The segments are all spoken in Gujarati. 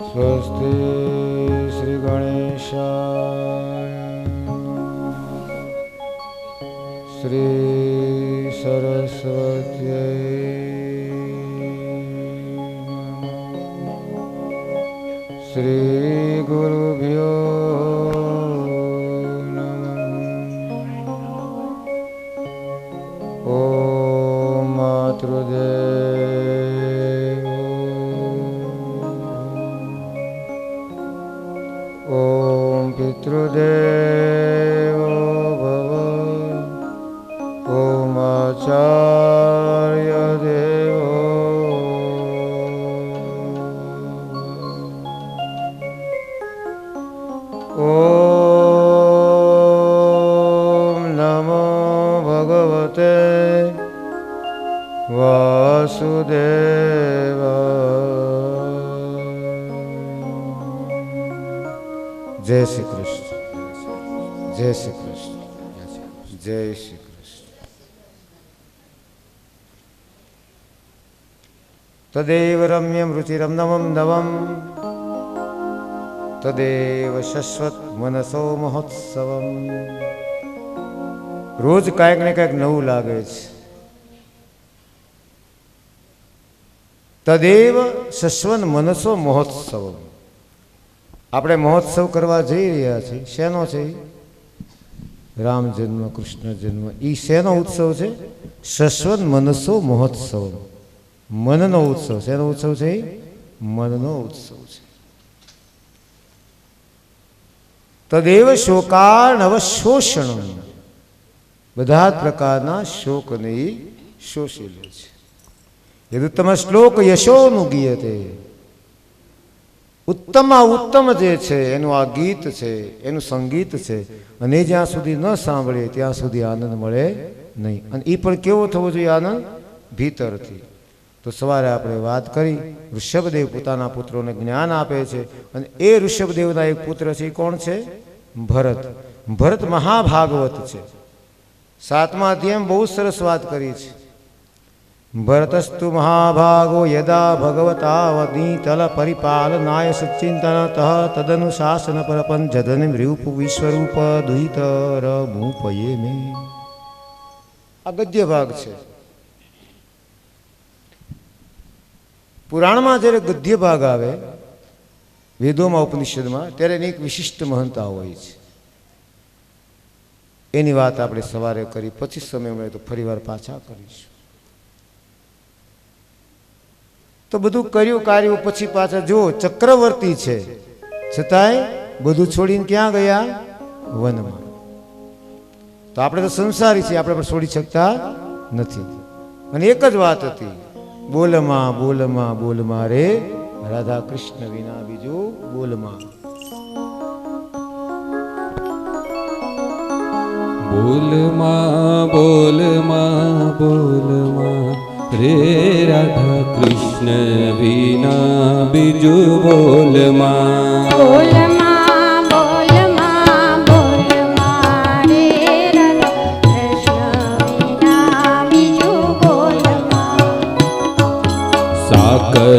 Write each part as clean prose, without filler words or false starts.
સ્વસ્તિ શ્રી ગણેશાય શ્રી સરસ્વત્यै શ્રી ગુરુભ્યો નમઃ. ઓમ માતૃદેવ ઓમ પિતૃદેવો ભવ ઓમ આચાર્ય દેવો ઓમ નમો ભગવતે વાસુદેવાય. જય શ્રી કૃષ્ણ, જય શ્રી કૃષ્ણ, જય શ્રી કૃષ્ણ. તદેવ રમ્યમ રુચિરમ નવમ નવમ તદેવ શશ્વત મનસો મહોત્સવમ. રોજ કાંઈક ને કાંઈક નવું લાગે છે. તદેવ શશ્વન મનસો મહોત્સવમ. આપણે મહોત્સવ કરવા જઈ રહ્યા છીએ. શેનો છે? રામ જન્મ, કૃષ્ણ જન્મ. એ શેનો ઉત્સવ છે? શશ્વન મનસો મહોત્સવ. મનનો ઉત્સવ. શેનો ઉત્સવ છે? મનનો ઉત્સવ છે. તદેવ શોકાર્ણવ શોષણ. બધા જ પ્રકારના શોકને શોષી લે છે. યદુત્તમ શ્લોક યશોનું ગીયતે. ઉત્તમમાં ઉત્તમ જે છે એનું આ ગીત છે, એનું સંગીત છે. અને જ્યાં સુધી ન સાંભળે ત્યાં સુધી આનંદ મળે નહીં. અને એ પણ કેવો થવો જોઈએ આનંદ? ભીતરથી. તો સવારે આપણે વાત કરી, ઋષભદેવ પોતાના પુત્રોને જ્ઞાન આપે છે. અને એ ઋષભદેવના એક પુત્ર છે. કોણ છે? ભરત. ભરત મહાભાગવત છે. 7મા અધ્યાયમાં બહુ સરસ વાત કરી છે. ભરતસ્તુ મહાભાગો યદા ભગવતાવનીતલ પરિપાલનાય સચ્ચિંતનતઃ તદનુશાસન પરપન જધનિ રૂપ વિશ્વરૂપ દુહિતર મૂપયે મે. આ ગદ્ય ભાગ છે. પુરાણમાં જ્યારે ગદ્ય ભાગ આવે, વેદોમાં, ઉપનિષદમાં, ત્યારે એની એક વિશિષ્ટ મહાનતા હોય છે. એની વાત આપણે સવારે કરી. પછી સમય મળે તો ફરીવાર પાછા કરીશું. તો બધું કર્યું કાર્યું પછી પાછા જુઓ, ચક્રવર્તી છે છતાંય બધું છોડીને ક્યાં ગયા? વનમાં. તો આપણે તો સંસારી છીએ, આપણે પણ છોડી શકતા નથી. અને એક જ વાત હતી, બોલમાં બોલમાં બોલમાં રે રાધા કૃષ્ણ વિના બીજું બોલમાં. બોલમાં બોલમાં બોલમાં રે રાધા કૃષ્ણ વિના બીજું બોલમાં. બોલમાં બોલમાં બોલમાં રે રાધા કૃષ્ણ વિના બીજું બોલમાં. સાકર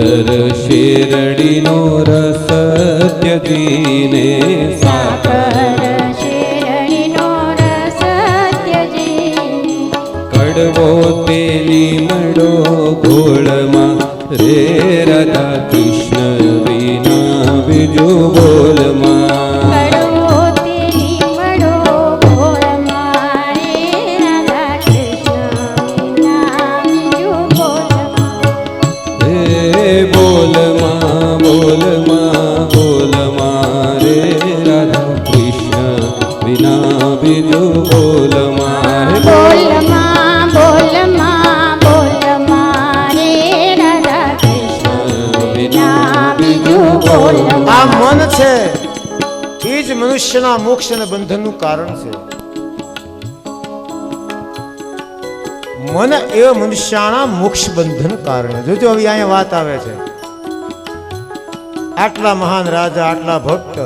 શેરડીનો રસ ત્યજીને સાકર શેરડીનો રસ ત્યજીને કડવો તેલી મડો ગોળમાં રે રાધા કૃષ્ણ વિના બીજું બોલમાં. કડવો તેલી મડો ગોળમાં રે રાધા કૃષ્ણ વિના બીજું બોલમાં. હે બોલમાં બોલમાં બોલમાં રે રાધા કૃષ્ણ વિના બીજું બોલમાં. બોલમાં બોલમાં બોલમાં રે રાધા કૃષ્ણ વિના બીજું બોલમાં. આ મન છે એ જ મનુષ્યના મોક્ષ અને બંધનનું કારણ છે. મન એ મનુષ્યના મોક્ષ બંધન કારણે. જોજો હવે અહીંયા વાત આવે છે. આટલા મહાન રાજા, આટલા ભક્ત,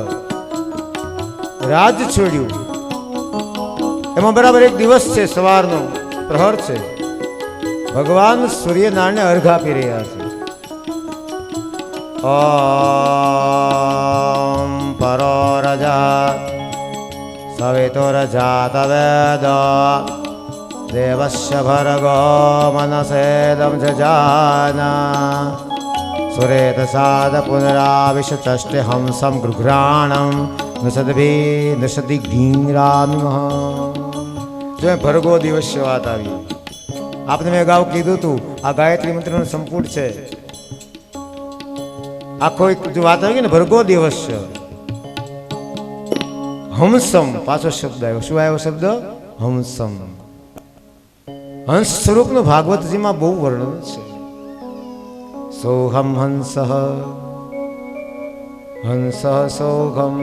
રાજ છોડ્યું. એમાં બરાબર એક દિવસ છે, સવારનો પ્રહર છે. ભગવાન સૂર્યનારાયણને અર્ઘ આપી રહ્યા છે. ઓમ પરો રજા સવિતો રજાત વેદ દેવસ્ય ભર્ગો મનસેદમ જજાના સુરેત સાદ પુનરાવિશચષ્ટે હંસમ ગૃઘ્રાણમ નસદભી નસદી ગીંગરામિ જો ભર્ગો દિવસ્ય વાત આવી. આપને મેં અગાઉ કીધું હતું આ ગાયત્રી મંત્રનો સંપૂર્ણ છે. આખો એક જો વાત આવી ગઈ ને ભર્ગો દિવસ્ય હંસમ પાછો શબ્દ આવ્યો. શું આવ્યો શબ્દ? હંસમ. હંસ સ્વરૂપનું ભાગવતજીમાં બહુ વર્ણન છે. સોહમ હંસ હંસ સોહમ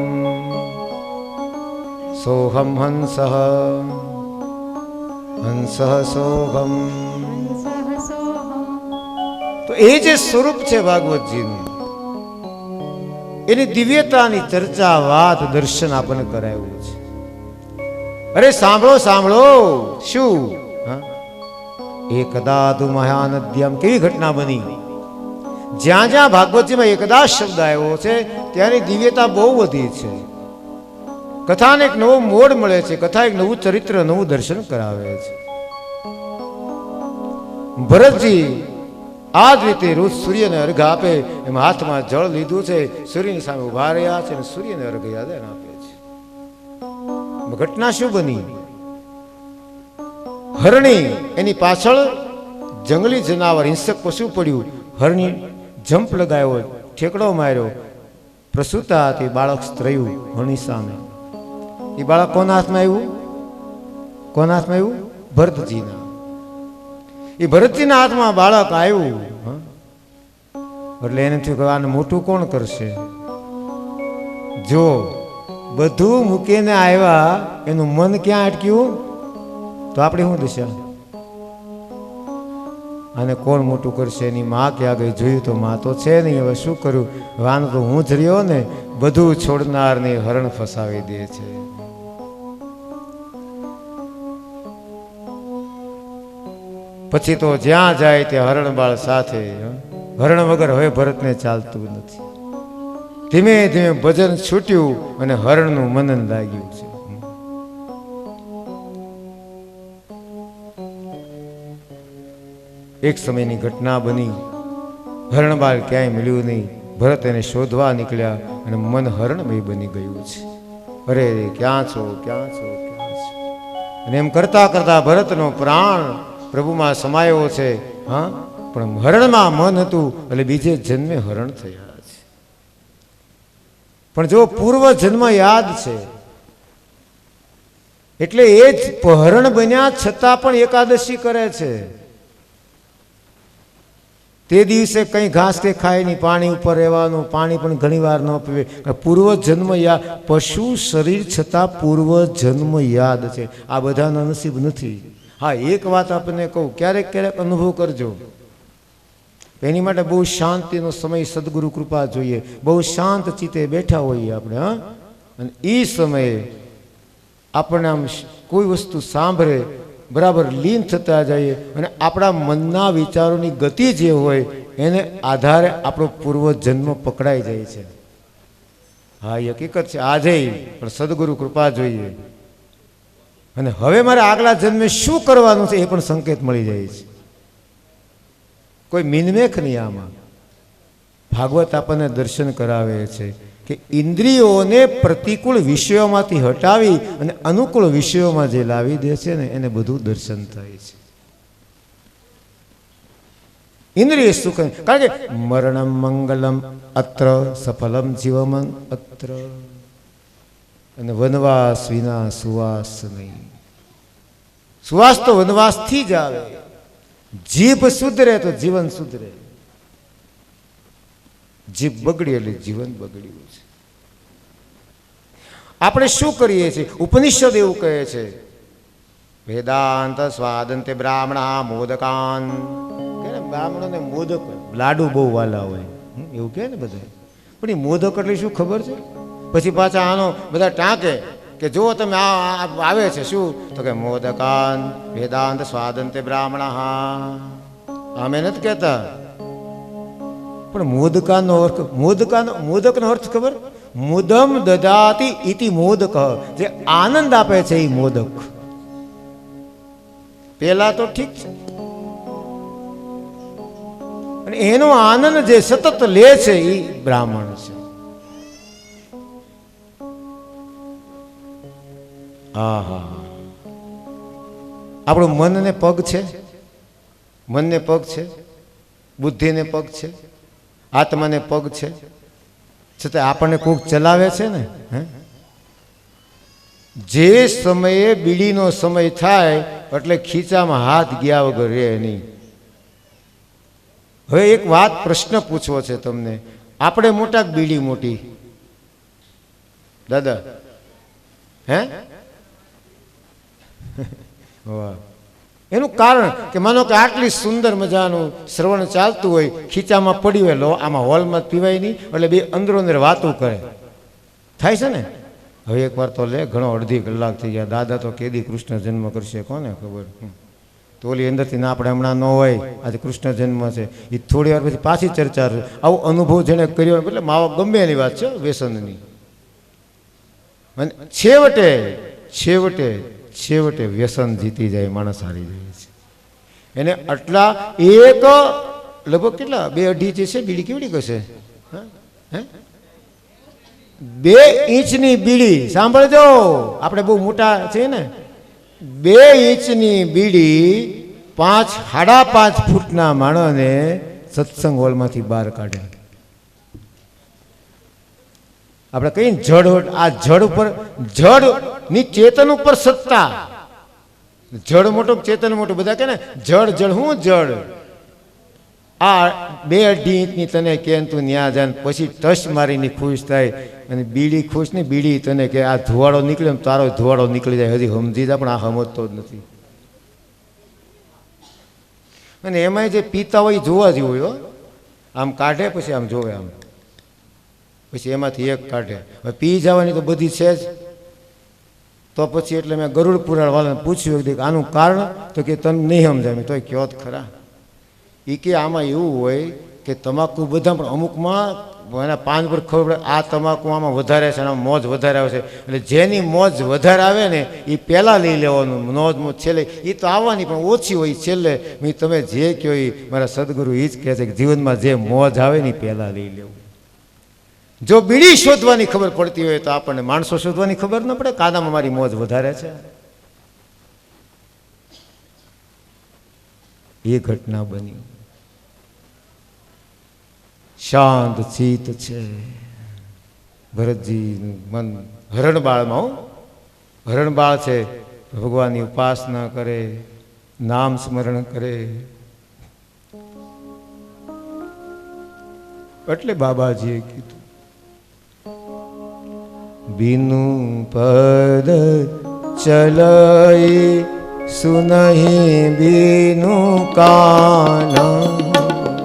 સોહમ હંસ હંસ સોહમ. તો એ જે સ્વરૂપ છે ભાગવતજીનું એની દિવ્યતાની ચર્ચા વાત દર્શન આપણને કરાયું છે. અરે સાંભળો સાંભળો. શું? એકદા તુ મહાનદ્યમ. કેવી ઘટના બની? જ્યાં જ્યાં ભાગવતજીમાં એકદા શબ્દ આવ્યો છે ત્યાંની દિવ્યતા બહુ વધી છે. કથાને એક નવો મોડ મળે છે. કથા એક નવું ચરિત્ર નવું દર્શન કરાવે છે. ભરતજી આ જ રીતે રોજ સૂર્યને અર્ઘ આપે એમ હાથમાં જળ લીધું છે, સૂર્યની સામે ઉભા રહ્યા છે અને સૂર્યને અર્ઘ યાદ આપે છે. ઘટના શું બની? હરણી એની પાછળ જંગલી જનાવર હિંસક પશુ પડ્યું. હરણી જંપ લગાવ્યો, ઠેકડો માર્યો. પ્રસૂતા હતી, બાળક સ્ત્રયું હરણી સામે. એ બાળક કોના હાથમાં આવ્યું? કોના હાથમાં આવ્યું? ભરતજીના. એ ભરતજીના હાથમાં બાળક આવ્યું. એટલે એને થયું કે આને મોટું કોણ કરશે? જો બધું મૂકીને આવ્યા, એનું મન ક્યાં અટક્યું? તો આપણે શું દશા? આને કોણ મોટું કરશે? એની માં ક્યાં ગઈ? જોયું તો માં તો છે નહીં. હવે શું કર્યું? આનું તો હું જ રહ્યો ને. બધું છોડનાર ને હરણ ફસાવી દે છે. પછી તો જ્યાં જાય ત્યાં હરણ બાળ સાથે. હરણ વગર હવે ભરતને ચાલતું નથી. ધીમે ધીમે ભજન છૂટ્યું અને હરણનું મનન લાગ્યું છે. એક સમયની ઘટના બની. હરણબાળ ક્યાંય મળ્યું નહીં. ભરત એને શોધવા નીકળ્યા અને મન હરણમય બની ગયું છે. અરે ક્યાં છો, ક્યાં છો, ક્યાં છો? અને એમ કરતા કરતા ભરતનો પ્રાણ પ્રભુમાં સમાયો છે. હા, પણ હરણમાં મન હતું એટલે બીજે જન્મે હરણ થયા છે. પણ જો પૂર્વ જન્મ યાદ છે એટલે એ જ હરણ બન્યા છતાં પણ એકાદશી કરે છે. તે દિવસે કંઈ ઘાસ કે ખાય નહીં, પાણી ઉપર રહેવાનું, પાણી પણ ઘણી વાર ન પીવે. પૂર્વ જન્મ યાદ, પશુ શરીર છતાં પૂર્વ જન્મ યાદ છે. આ બધાના નસીબ નથી. હા, એક વાત આપણને કહું, ક્યારેક ક્યારેક અનુભવ કરજો. એની માટે બહુ શાંતિનો સમય, સદગુરુ કૃપા જોઈએ. બહુ શાંત ચિત્તે બેઠા હોઈએ આપણે. હા, અને એ સમયે આપણને આમ કોઈ વસ્તુ સાંભળે, બરાબર લીન થતા જઈએ અને આપણા મનના વિચારોની ગતિ જે હોય એને આધારે આપણો પૂર્વ જન્મ પકડાઈ જાય છે. હા, એ હકીકત છે. આજે પણ સદગુરુ કૃપા જોઈએ. અને હવે મારે આગલા જન્મે શું કરવાનું છે એ પણ સંકેત મળી જાય છે. કોઈ મિનમેખ નહીં આમાં. ભાગવત આપણને દર્શન કરાવે છે કે ઇન્દ્રિયોને પ્રતિકૂળ વિષયોમાંથી હટાવી અને અનુકૂળ વિષયોમાં જે લાવી દે છે ને એને બધું દર્શન થાય છે. ઇન્દ્રિય સુખ, કારણ કે મરણમ મંગલમ અત્ર સફલમ જીવમન અત્ર. અને વનવાસ વિના સુવાસ નહીં. સુવાસ તો વનવાસથી જ આવે. જીભ સુધરે તો જીવન સુધરે. જીભ બગડી એટલે જીવન બગડ્યું છે. આપણે શું કરીએ છીએ? ઉપનિષદ એવું કહે છે, વેદાંત સ્વાદંતે બ્રાહ્મણા મોદકાન. બ્રાહ્મણોને મોદક લાડુ બહુ વાલા હોય એવું કહે ને બધા. પણ એ મોદક એટલે શું ખબર છે? પછી પાછા આનો બધા ટાંકે કે જો તમે આવે છે શું તો કે મોદકાન વેદાંત સ્વાદંતે બ્રાહ્મણા. અમે નથી કહેતા, પણ મોદકનો અર્થ ખબર? મુદમ દદાતિ ઇતિ મોદક, જે આનંદ આપે છે એ મોદક. પેલા તો ઠીક છે, અને એનો આનંદ જે સતત લે છે એ બ્રાહ્મણ છે. આપણું મનને પગ છે, મનને પગ છે, બુદ્ધિને પગ છે, આત્માને પગ છે, છતાં આપણને કોક ચલાવે છે ને. જે સમયે બીડીનો સમય થાય એટલે ખીચામાં હાથ ગયા વગર રહે નહીં. હવે એક વાત, પ્રશ્ન પૂછવો છે તમને. આપણે મોટા બીડી મોટી દાદા? હે? વાહ. એનું કારણ કે માનો કે આટલી સુંદર મજાનું શ્રવણ ચાલતું હોય, ખીચામાં પડ્યું હોય, લો આમાં હોલમાં પીવાય નહીં, એટલે બે અંદરો અંદર વાતો કરે. થાય છે ને? હવે એકવાર તો લે, ઘણો અડધી કલાક થઈ ગયા. દાદા તો કેદી કૃષ્ણ જન્મ કરશે કોને ખબર. તો ઓલી અંદરથી ના આપણે હમણાં ન હોય, આજે કૃષ્ણ જન્મ છે, એ થોડી વાર પછી પાછી ચર્ચા. આવો અનુભવ જેને કર્યો, એટલે માવા ગમે એની વાત છે વ્યસનની. અને છેવટે છેવટે છેવટે વ્યસન જીતી જાય, માણસ હારી જાય છે. એને આટલા એક લગભગ કેટલા 2-2.5 જે છે બીડી, કેવડી કશે? 2 ઇંચની બીડી, સાંભળજો, આપણે બહુ મોટા છે ને. 2 ઇંચની બીડી 5-5.5 ફૂટના માણસને સત્સંગ હોલમાંથી બહાર કાઢે. આપણે કહીએ જડ, આ જડ ઉપર, જડ ની ચેતન ઉપર સત્તા. જડ મોટો, ચેતન મોટો. બધા કે ને જડ જડ, હું જડ? આ 2-2.5 ઇંચની તને કે તું ન્યા જાન, પછી ટચ મારીને ખુશ થાય. અને બીડી ખુશ ને, બીડી તને કે આ ધુવાડો નીકળે, તારો ધુવાડો નીકળી જાય. હજી સમજી જાય, પણ આ સમજતો જ નથી. અને એમાંય જે પીતા હોય જોવા જેવું હોય. આમ કાઢે, પછી આમ જોવે, આમ પછી એમાંથી એક કાઢે. હવે પી જવાની તો બધી છે જ. તો પછી એટલે મેં ગરુડ પુરાણ વાળાને પૂછ્યું કે આનું કારણ, તો કે તને નહીં સમજાય. તોય કયો જ ખરા. એ કે આમાં એવું હોય કે તમાકુ બધા, પણ અમુકમાં એના પાન પર ખબર પડે આ તમાકુ આમાં વધારે છે, આમાં મોજ વધારે આવે છે. એટલે જેની મોજ વધારે આવે ને એ પહેલાં લઈ લેવાનું, મોજ છેલ્લે એ તો આવવાની પણ ઓછી હોય છેલ્લે. તમે જે કહો એ મારા સદગુરુ એ જ કહે છે કે જીવનમાં જે મોજ આવે ને એ પહેલાં લઈ લેવું. જો બીડી શોધવાની ખબર પડતી હોય તો આપણને માણસો શોધવાની ખબર ન પડે. કાદામાં મારી મોજ વધારે છે. એ ઘટના બની. શાંત ચિત્ત છે ભરતજીનું મન. હરણબાળમાં હરણબાળ છે, ભગવાનની ઉપાસના કરે, નામ સ્મરણ કરે. એટલે બાબાજીએ કીધું बिनु पद चलई सुनहि बिनु काना,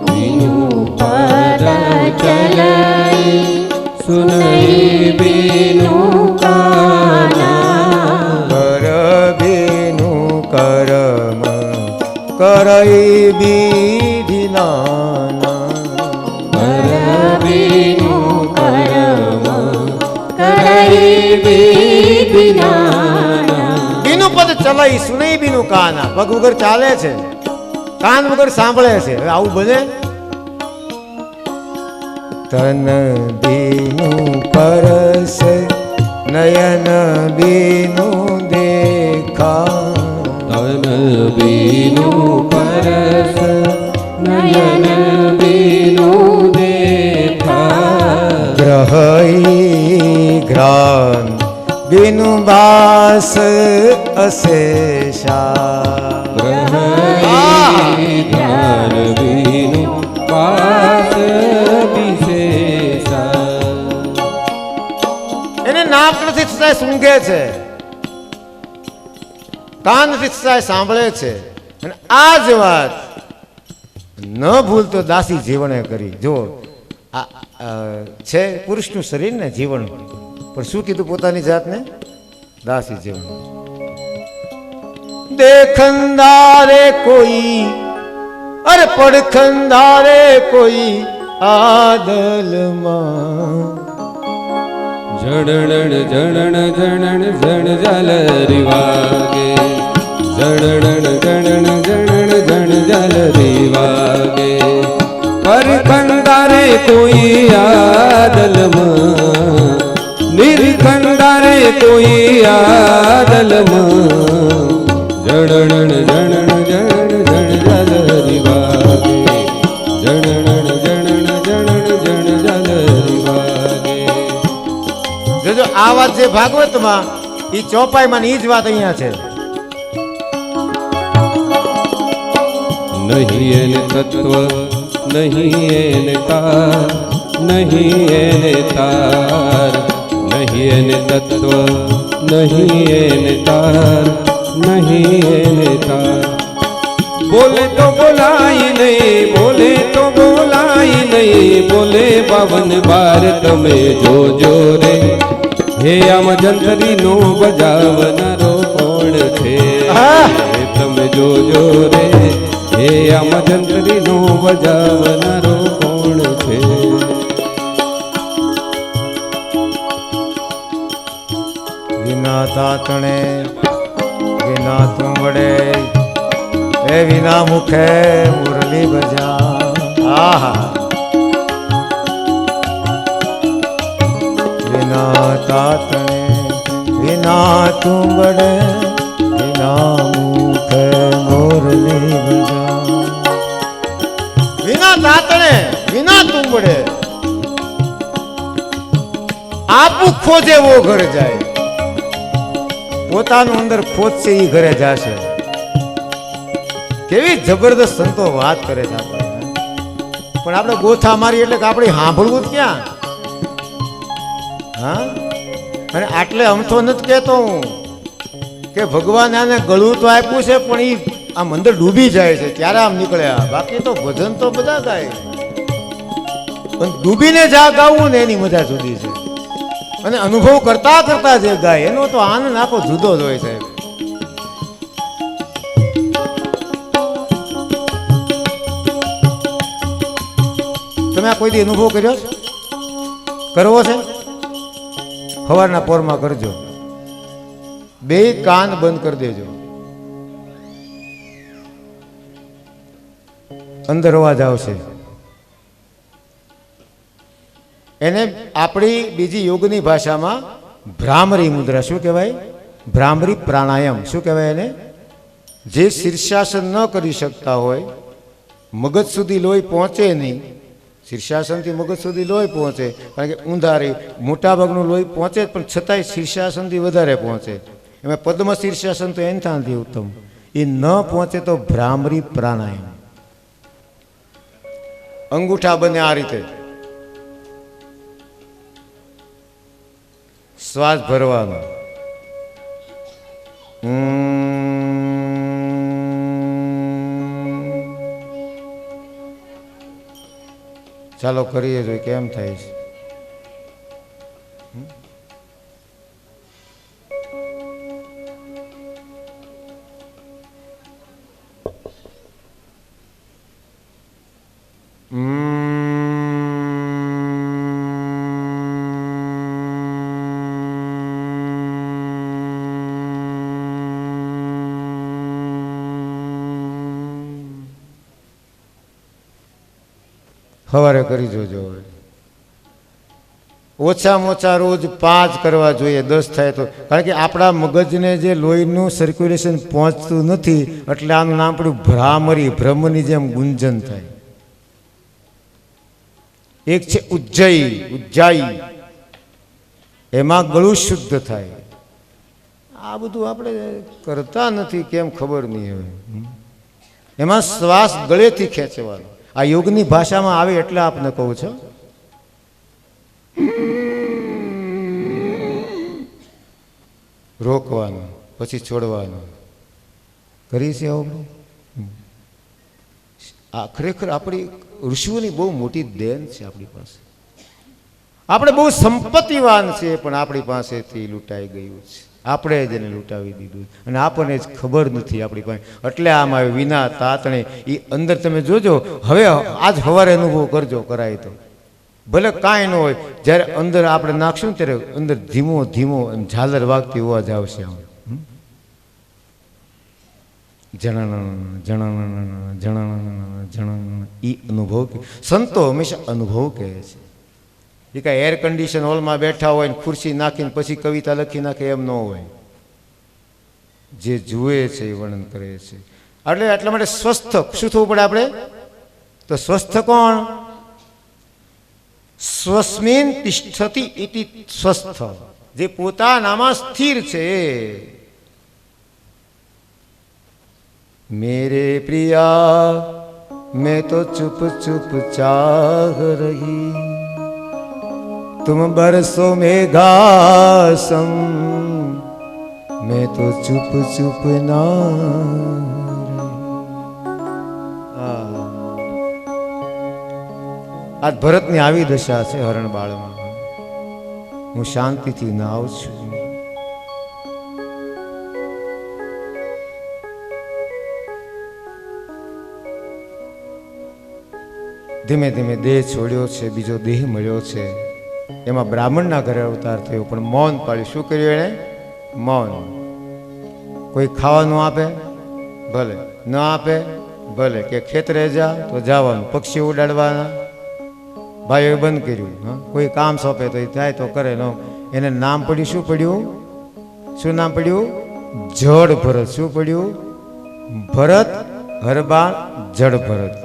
बिनु पद चलई सुनहि बिनु काना, कर बिनु करम करई विधि नाना, कर बिनु करम બીનું પદ ચલાઈ સુનઈ બીનું કાના. પગ વગર ચાલે છે, કાન વગર સાંભળે છે. હવે આવું બને? તન બીનું પરસ નયન બીનું દેખા, તન બીનું પરસ નયન બીનું દેખા, ગ્રહઈ ઘ્રાન बिनु बास अशेषा, ग्रहण बिनु बास विशेषा. એને નાક નથી છતાંય સૂંઘે છે, કાન નથી છતાંય સાંભળે છે. અને આ જ વાત ન ભૂલતો દાસી જીવણે કરી. જો આ છે પુરુષનું શરીર ને જીવન, પણ શું કીધું પોતાની જાતને? દાસી જીવન. દેખંદારે કોઈ અરે પડખંદારે કોઈ આદલમાં જણણ જણણ જણણ જણ ઝાલરી વાગે, જણણ જણણ જણણ જણ ઝાલરી વાગે, પરખંડારે કોઈ આદલમાં, નિર્ખંડારે કોઈ આદલમાં, જણણ જણણ જણ જણ ઝાલરી વાગે, જણણ જણણ જણણ જણ ઝાલરી વાગે. જોજો આ વાત છે ભાગવતમાં, એ ચોપાઈમાં ની જ વાત અહીંયા છે. નહીં એને તત્વ, નહીં એને તાર, નહીં એને તાર, નહીં એને તત્વ, નહીં એને તાર, નહીં એને તાર. બોલે તો બોલાય નહીં, બોલે તો બોલાય નહીં, બોલે 52 તમે જોજો રે. હે આમ જંતરીનો બજાવનારો કોણ છે? હે તમે જોજો રે. હે આમ જંતરીનો બજાવનારો કોણ છે? વિના તાતણે વિના તુંબડે એ વિના મુખે મુરલી બજા. આહા વિના તાતણે વિના તુંબડે વિના મુખે મુરલી બજા. વિના તાતણે વિના તુંબડે આપું ખોજે વો ઘર જાય. પોતાનું અંદર ખોજશે એ ઘરે જશે. કેવી જબરદસ્ત સંતો વાત કરે છે આપણને. પણ આપણે ગોથા મારી એટલે કે આપણે સાંભળવું જ ક્યાં? હા, અને આટલે અમથો નથી કહેતો હું કે ભગવાન આને ગળું તો આપ્યું છે પણ એ આમ અંદર ડૂબી જાય છે ત્યારે આમ નીકળ્યા. બાકી તો ભજન તો બધા ગાય, પણ ડૂબીને જા ગાવું ને એની મજા જુદી છે. અને અનુભવ કરતા કરતા જે ગાય એનો તો આનંદ આખો જુદો જ હોય સાહેબ. તમે આ કોઈ દી અનુભવ કર્યો છે? કરવો છે? સવારના પોરમાં કરજો, બે કાન બંધ કરી દેજો, અંદર અવાજ આવશે. એને આપણી બીજી યોગની ભાષામાં ભ્રામરી મુદ્રા. શું કહેવાય? ભ્રામરી પ્રાણાયામ. શું કહેવાય એને? જે શીર્ષાસન ન કરી શકતા હોય, મગજ સુધી લોહી પહોંચે નહીં. શીર્ષાસનથી મગજ સુધી લોહી પહોંચે, કારણ કે ઊંધારી મોટાભાગનું લોહી પહોંચે જ, પણ છતાંય શીર્ષાસનથી વધારે પહોંચે. એમાં પદ્મ શીર્ષાસન તો એનાથી ઉત્તમ. એ ન પહોંચે તો ભ્રામરી પ્રાણાયામ. અંગૂઠા બને આ રીતે, શ્વાસ ભરવાનો. ચાલો કરીએ જોઈએ કેમ થાય છે. સવારે કરી જોજો. ઓછામાં ઓછા રોજ 5 કરવા જોઈએ, 10 થાય તો. કારણ કે આપણા મગજને જે લોહીનું સર્ક્યુલેશન પહોંચતું નથી એટલે આનું નામ પડ્યું ભ્રામરી. ભ્રમની જેમ ગુંજન થાય. એક છે ઉજ્જાઈ, એમાં ગળું શુદ્ધ થાય. આ બધું આપણે કરતા નથી, કેમ ખબર નહીં હવે. એમાં શ્વાસ ગળેથી ખેંચવાનો. આ યોગની ભાષામાં આવે એટલે આપને કહું છું. રોકવાનું પછી છોડવાનું. કરી છે આવું? આ ખરેખર આપણી ઋષિઓની બહુ મોટી દેન છે આપણી પાસે. આપણે બહુ સંપત્તિવાન છીએ પણ આપણી પાસેથી લૂંટાઈ ગયું છે, આપણે જ એને લૂંટાવી દીધું અને આપણને જ ખબર નથી આપણી પાસે. એટલે આમ આવે વિના તાતણે એ અંદર તમે જોજો. હવે આજ સવારે અનુભવ કરજો, કરાય તો ભલે કાંઈ ન હોય, જ્યારે અંદર આપણે નાખશું ને ત્યારે અંદર ધીમો ધીમો એમ ઝાલર વાગતી અવાજ આવશે. આમ જણાના જણાના જણાના જણાના એ અનુભવ. સંતો હંમેશા અનુભવ કહે છે. એ કાંઈ એર કન્ડિશન હોલમાં બેઠા હોય ને ખુરશી નાખીને પછી કવિતા લખી નાખે એમ ન હોય. જે જુએ છે એ વર્ણન કરે છે. એટલે એટલા માટે સ્વસ્થ શું થવું પડે આપણે? તો સ્વસ્થ કોણ? સ્વસ્મિન તિષ્ઠતિ ઇતિ સ્વસ્થ, જે પોતાનામાં સ્થિર છે. मेरे प्रिया मैं तो चुप चुप चाह रही, तुम बरसो मेघासम मैं तो चुप चुप ना. આજ ભરતની આવી દશા છે હરણ બાળમાં. હું શાંતિથી નાવ છું. ધીમે ધીમે દેહ છોડ્યો છે, બીજો દેહ મળ્યો છે. એમાં બ્રાહ્મણના ઘરે અવતાર થયો, પણ મૌન પાળ્યું. શું કર્યું એણે? મૌન. કોઈ ખાવાનું આપે ભલે, ન આપે ભલે, કે ખેતરે જા તો જવાનું, પક્ષી ઉડાડવાના ભાઈઓએ બંધ કર્યું. હા, કોઈ કામ સોંપે તો એ થાય તો કરે. ન એને નામ પડ્યું. શું પડ્યું? શું નામ પડ્યું? જડ ભરત. શું પડ્યું? ભરત હરબાણ જડ ભરત.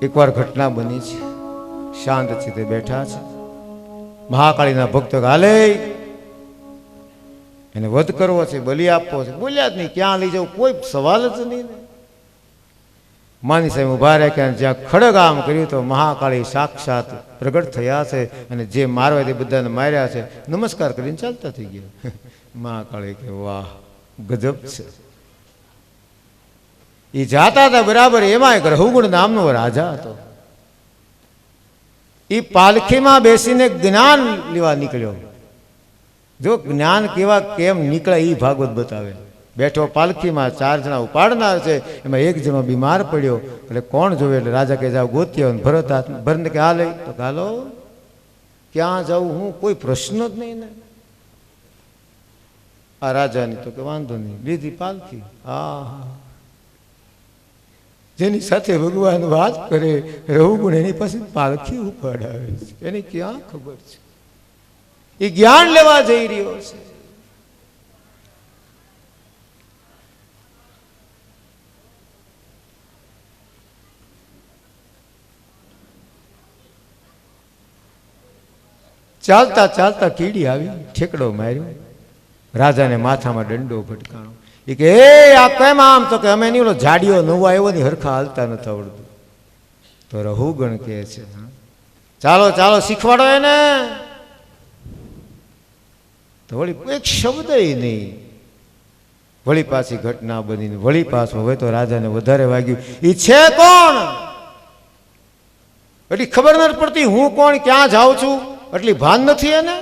એકવાર ઘટના બની છે. શાંત છે તે બેઠા છે. મહાકાળીના ભક્તો હાલે એને વધ કરવો છે, બલિ આપવો છે. બોલ્યા જ નહીં, ક્યાં લઈ જવું કોઈ સવાલ જ નહીં. માની સાહેબ ઉભા રાખ્યા. જ્યાં ખડગ આમ કર્યું તો મહાકાળી સાક્ષાત પ્રગટ થયા છે અને જે મારવા તે બધાને માર્યા છે. નમસ્કાર કરીને ચાલતા થઈ ગયા. મહાકાળી કે વાહ ગજબ છે. એ જાતા હતા બરાબર, એમાં એક રહુગુણ નામનો રાજા હતો. એ પાલખીમાં બેસીને જ્ઞાન લેવા નીકળ્યો. જો જ્ઞાન કેવા કેમ નીકળે એ ભાગવત બતાવે. બેઠો પાલખીમાં, 4 જણા ઉપાડનાર છે, એમાં એક જણો બીમાર પડ્યો. એટલે કોણ જોવે? એટલે રાજા કે જાવ ગોત્યો. ભરત ભરત કે હાલે તો હાલો, ક્યાં જાઉં હું? કોઈ પ્રશ્ન જ નહીં ને. આ રાજાની તો કે વાંધો નહીં, લીધી પાલખી. હા, જેની સાથે ભગવાન વાત કરે રહુગુણ એની પાસે પાલખી ઉપાડાવે છે. એને ક્યાં ખબર છે? એ જ્ઞાન લેવા જઈ રહ્યો છે. ચાલતા ચાલતા કીડી આવી, ઠેકડો માર્યો. રાજાને માથામાં દંડો ભટકાણો. એ કે આ કેમ આમ? તો કે અમે નહીં, ઓલો જાડીઓ નવો આવ્યો ને, હરખા હાલતા નથી આવડતું. તો રહુગણ કહે છે ચાલો ચાલો શીખવાડો એને. તો વળી એક શબ્દ નહીં. વળી પાછી ઘટના બની. વળી પાછું. હવે તો રાજાને વધારે વાગ્યું. એ છે કોણ? એટલી ખબર નથી પડતી હું કોણ, ક્યાં જાઉં છું, એટલી ભાન નથી એને.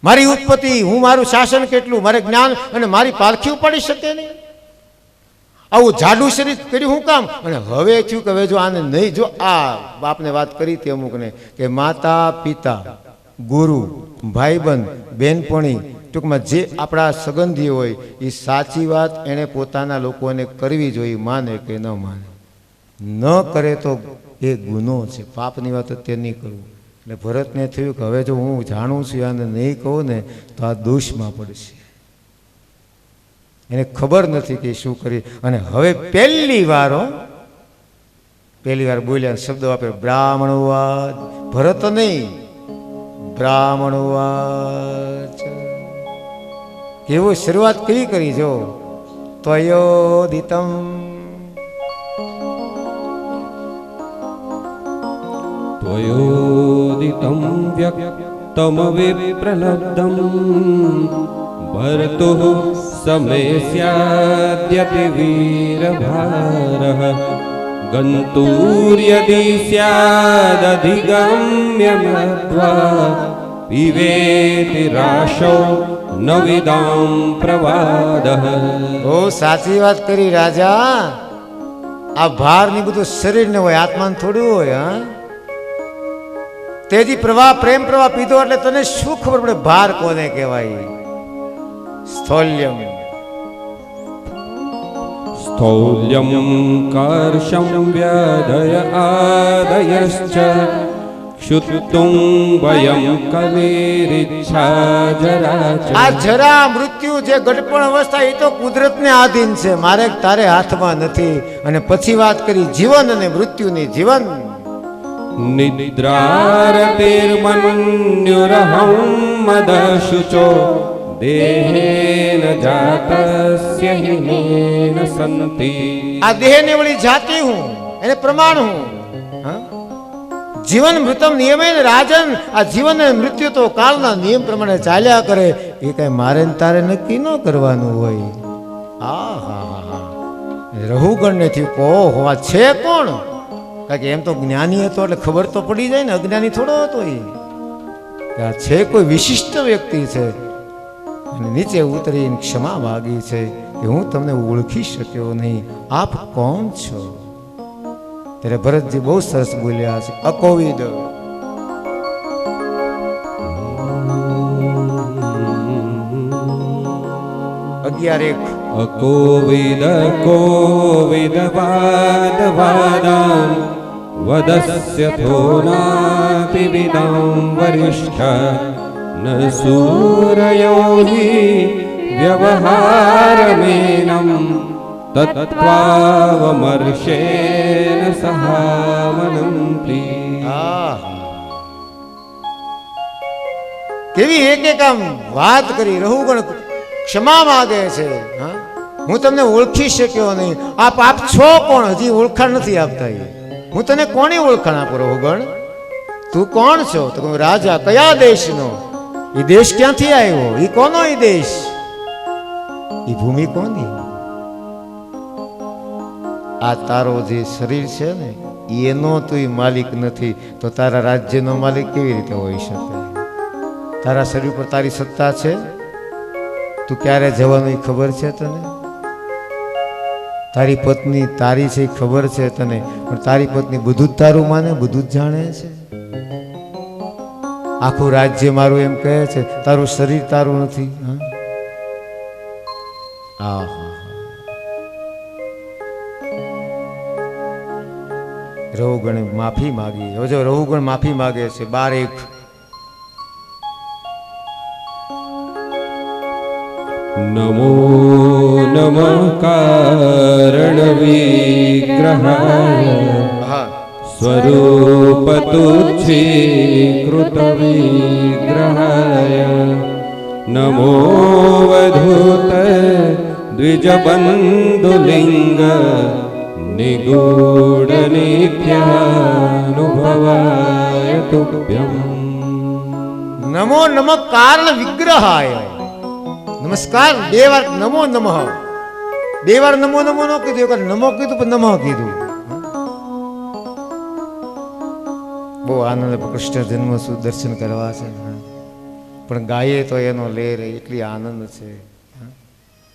મારી ઉત્પત્તિ, હું મારું શાસન કેટલું, મારે જ્ઞાન અને મારી પાલખી ઉપાડી શકે નહીં. આવું જાડું શરીર કર્યું હું કામ? અને હવે થયું કે હવે જો આને નહીં, જો આ બાપને વાત કરી હતી અમુકને કે માતા પિતા, ગુરુ, ભાઈબંધ, બેનપણી, ટૂંકમાં જે આપણા સગંધી હોય એ સાચી વાત એણે પોતાના લોકોને કરવી જોઈએ, માને કે ન માને. ન કરે તો એ ગુનો છે, પાપની વાત તે નહીં કરવું. એટલે ભરતને થયું કે હવે જો હું જાણું છું આને નહીં કહું ને તો આ દોષમાં પડશે. એને ખબર નથી કે શું કરી. અને હવે પહેલી વાર બોલ્યા, શબ્દ વાપરે બ્રાહ્મણવાદ. ભરત નહીં, બ્રાહ્મણવાદ. કેવો શરૂઆત કેવી કરી જો. ત્વયોદિતમ त्वयोदितं व्यक्तमविप्रलब्धं भर्तुः समे स्याद्यपि वीरभारः गन्तुर्यदि स्यादधिगम्य मत्वा पिबेति राशौ न विदां प्रवादः। ઓ સાચી વાત કરી રાજા. આ ભાર ની બધું શરીર ને હોય, આત્મા ને થોડું હોય. હા, તેજી પ્રવાહ પ્રેમ પ્રવાહ પીધો એટલે તને શું ખબર પડે ભાર કોને કહેવાય? સ્થૌલ્યમ स्थौल्यं कर्षं व्यदय आदयश्च क्षुत्तुं वयं कलेरिच्छा जरा च। આ જરા મૃત્યુ જે ગઢપણ અવસ્થા એ તો કુદરતને આધીન છે, મારે તારે હાથમાં નથી. અને પછી વાત કરી જીવન અને મૃત્યુની. જીવન निद्रारतिर्मन्युरहं मदशुचो देहेन जातस्य हिमेन सन्ति। આ દેહને વળી જાતિ હું, એને પ્રમાણ હું. હા? જીવન મૃતમ નિયમેન રાજન. આ જીવન અને મૃત્યુ તો કાળના નિયમ પ્રમાણે ચાલ્યા કરે. એ કઈ મારે ને તારે નક્કી ન કરવાનું હોય. આ હા હા હા, રહુગણ ને થયું કો હોવા છે કોણ? કારણ કે એમ તો જ્ઞાની હતો એટલે ખબર તો પડી જાય ને, અજ્ઞાની થોડો હતો. એ આ છે કોઈ વિશિષ્ટ વ્યક્તિ છે અને નીચે ઉતરીને ક્ષમા માગી છે કે હું તમને ઓળખી શક્યો નહીં, આપ કોણ છો? ત્યારે ભરતજી બહુ સરસ બોલ્યા છે, અકોવિદ. અગિયાર એક अकोविद कोविद वाद वादान वदस्य थोनाति विदां वरिष्ठ न सूरयो हि व्यवहारमेनं तत्त्वावमर्शेन सहावनन्ति। કેવી એક એક આમ વાત કરી. રહુગણ ક્ષમા માગે છે. હા, હું તમને ઓળખી શક્યો નહીં, આપ છો કોણ? હજી ઓળખાણ નથી આપતા. હું તને કોની ઓળખાણ આપું? રહુગણ તું કોણ છો? તો કહું રાજા. કયા દેશનો? એ દેશ ક્યાંથી આવ્યો? એ કોનો? એ દેશ, એ ભૂમિ કોની? આ તારો જે શરીર છે ને એનો તું માલિક નથી, તો તારા રાજ્યનો માલિક કેવી રીતે હોઈ શકે? તારા શરીર પર તારી સત્તા છે? તું ક્યારે જવાનું એ ખબર છે તને? તારી પત્ની તારી છે એ ખબર છે તને, પણ તારી પત્ની બધું જ તારું માને, બધું જ જાણે છે. આખું રાજ્ય મારું એમ કહે છે, તારું શરીર તારું નથી. હા, રહુગણે માફી માગી. હવે જો રહુગણ માફી માગે છે. 12:1 नमो नमः कारणविग्रहाय स्वरूपतुच्छीकृतविग्रहाय नमो वधूत द्विजबन्धुलिङ्ग निगूढनित्यानुभवाय तुभ्यम्। नमो नमः कारण विग्रहाय. નમસ્કાર. 2 વાર નમો નમઃ. 2 વાર નમો નમો નો કીધું, એક વાર નમો કીધું પણ નમઃ કીધું. બહુ આનંદ. કૃષ્ણ જન્મ દર્શન કરવા છે, પણ ગાયે તો એનો લેર એટલી આનંદ છે.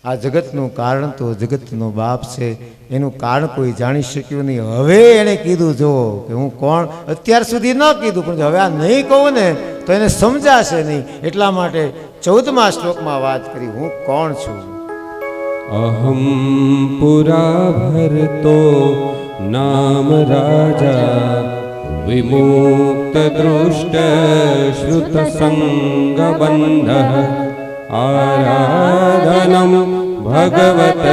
આ જગતનું કારણ તો જગતનો બાપ છે, એનું કારણ કોઈ જાણી શક્યું નહીં. હવે એને કીધું જો કે હું કોણ. અત્યાર સુધી ન કીધું, પણ હવે આ નહીં કહું ને તો એને સમજાશે નહીં. એટલા માટે 14મા શ્લોકમાં વાત કરી, હું કોણ છું. અહમ પુરા ભરતો નામ રાજા વિમુક્ત દૃષ્ટ શ્રુત સંગ બંધ આરાધનમ ભગવત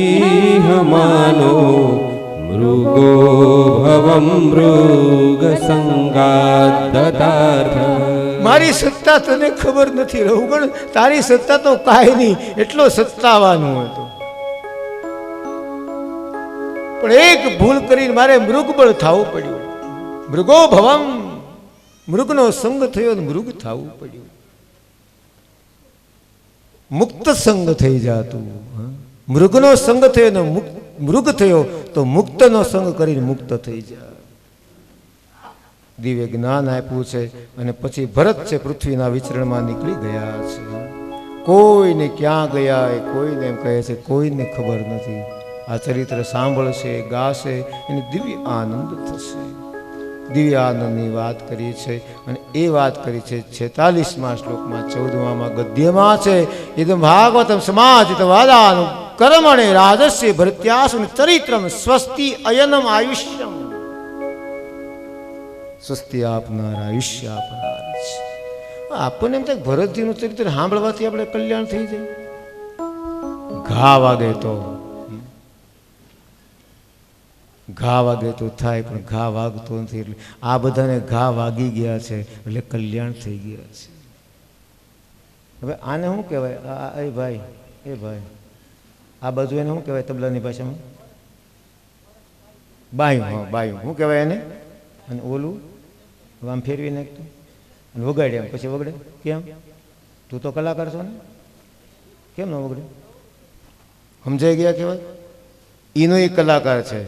ઈહ માનો મૃગો ભવમ મૃગ સંગાદતાર્થ. મારી સત્તા તને ખબર નથી રહુગણ. તારી સત્તા તો કાંઈ નહીં, એટલો સત્તાવાનું હતો. પણ એક ભૂલ કરીને મારે મૃગબળ થવું પડ્યું. મૃગો ભવમ મૃગનો સંગ થયો ને મૃગ થવું પડ્યું. મુક્ત સંગ થઈ જાતું. મૃગનો સંગ થયો ને મૃગ થયો તો મુક્તનો સંગ કરીને મુક્ત થઈ જાય. દિવ્ય જ્ઞાન આપ્યું છે અને પછી ભરત છે પૃથ્વીના વિચરણમાં નીકળી ગયા છે. કોઈને ક્યાં ગયા એ કોઈને એમ કહે છે કોઈને ખબર નથી. આ ચરિત્ર સાંભળશે ગાશે એને દિવ્ય આનંદ થશે. દિવ્ય આનંદની વાત કરી છે અને એ વાત કરી છે 46મા શ્લોકમાં 14મા ગદ્યમાં છે. ઇદમ ભાગવતમ સમાજિત વાદાનું કર્મણે રાજસ્ય ભરત્યાસુ ચરિત્રમ સ્વસ્તિ અયનમ આયુષ્યમ. સ્વસ્તિ આપનાર આયુષ્ય આપનાર છે. આપણને એમ થાય ભરતજીનું ચરિત્ર સાંભળવાથી આપણે કલ્યાણ થઈ જાય. ઘા વાગે તો થાય પણ ઘા વાગતો નથી. એટલે આ બધાને ઘા વાગી ગયા છે એટલે કલ્યાણ થઈ ગયા છે. હવે આને શું કહેવાય? એ ભાઈ આ બાજુ એને શું કહેવાય તબલાની ભાષામાં? બાયું. હા બાયું. શું કહેવાય એને? અને ઓલું આમ ફેરવી નાખતું અને વગાડે એમ પછી વગડે કેમ? તું તો કલાકાર છો ને, કેમ ન વગડે? સમજાઈ ગયા કહેવાય? એનો એક કલાકાર છે.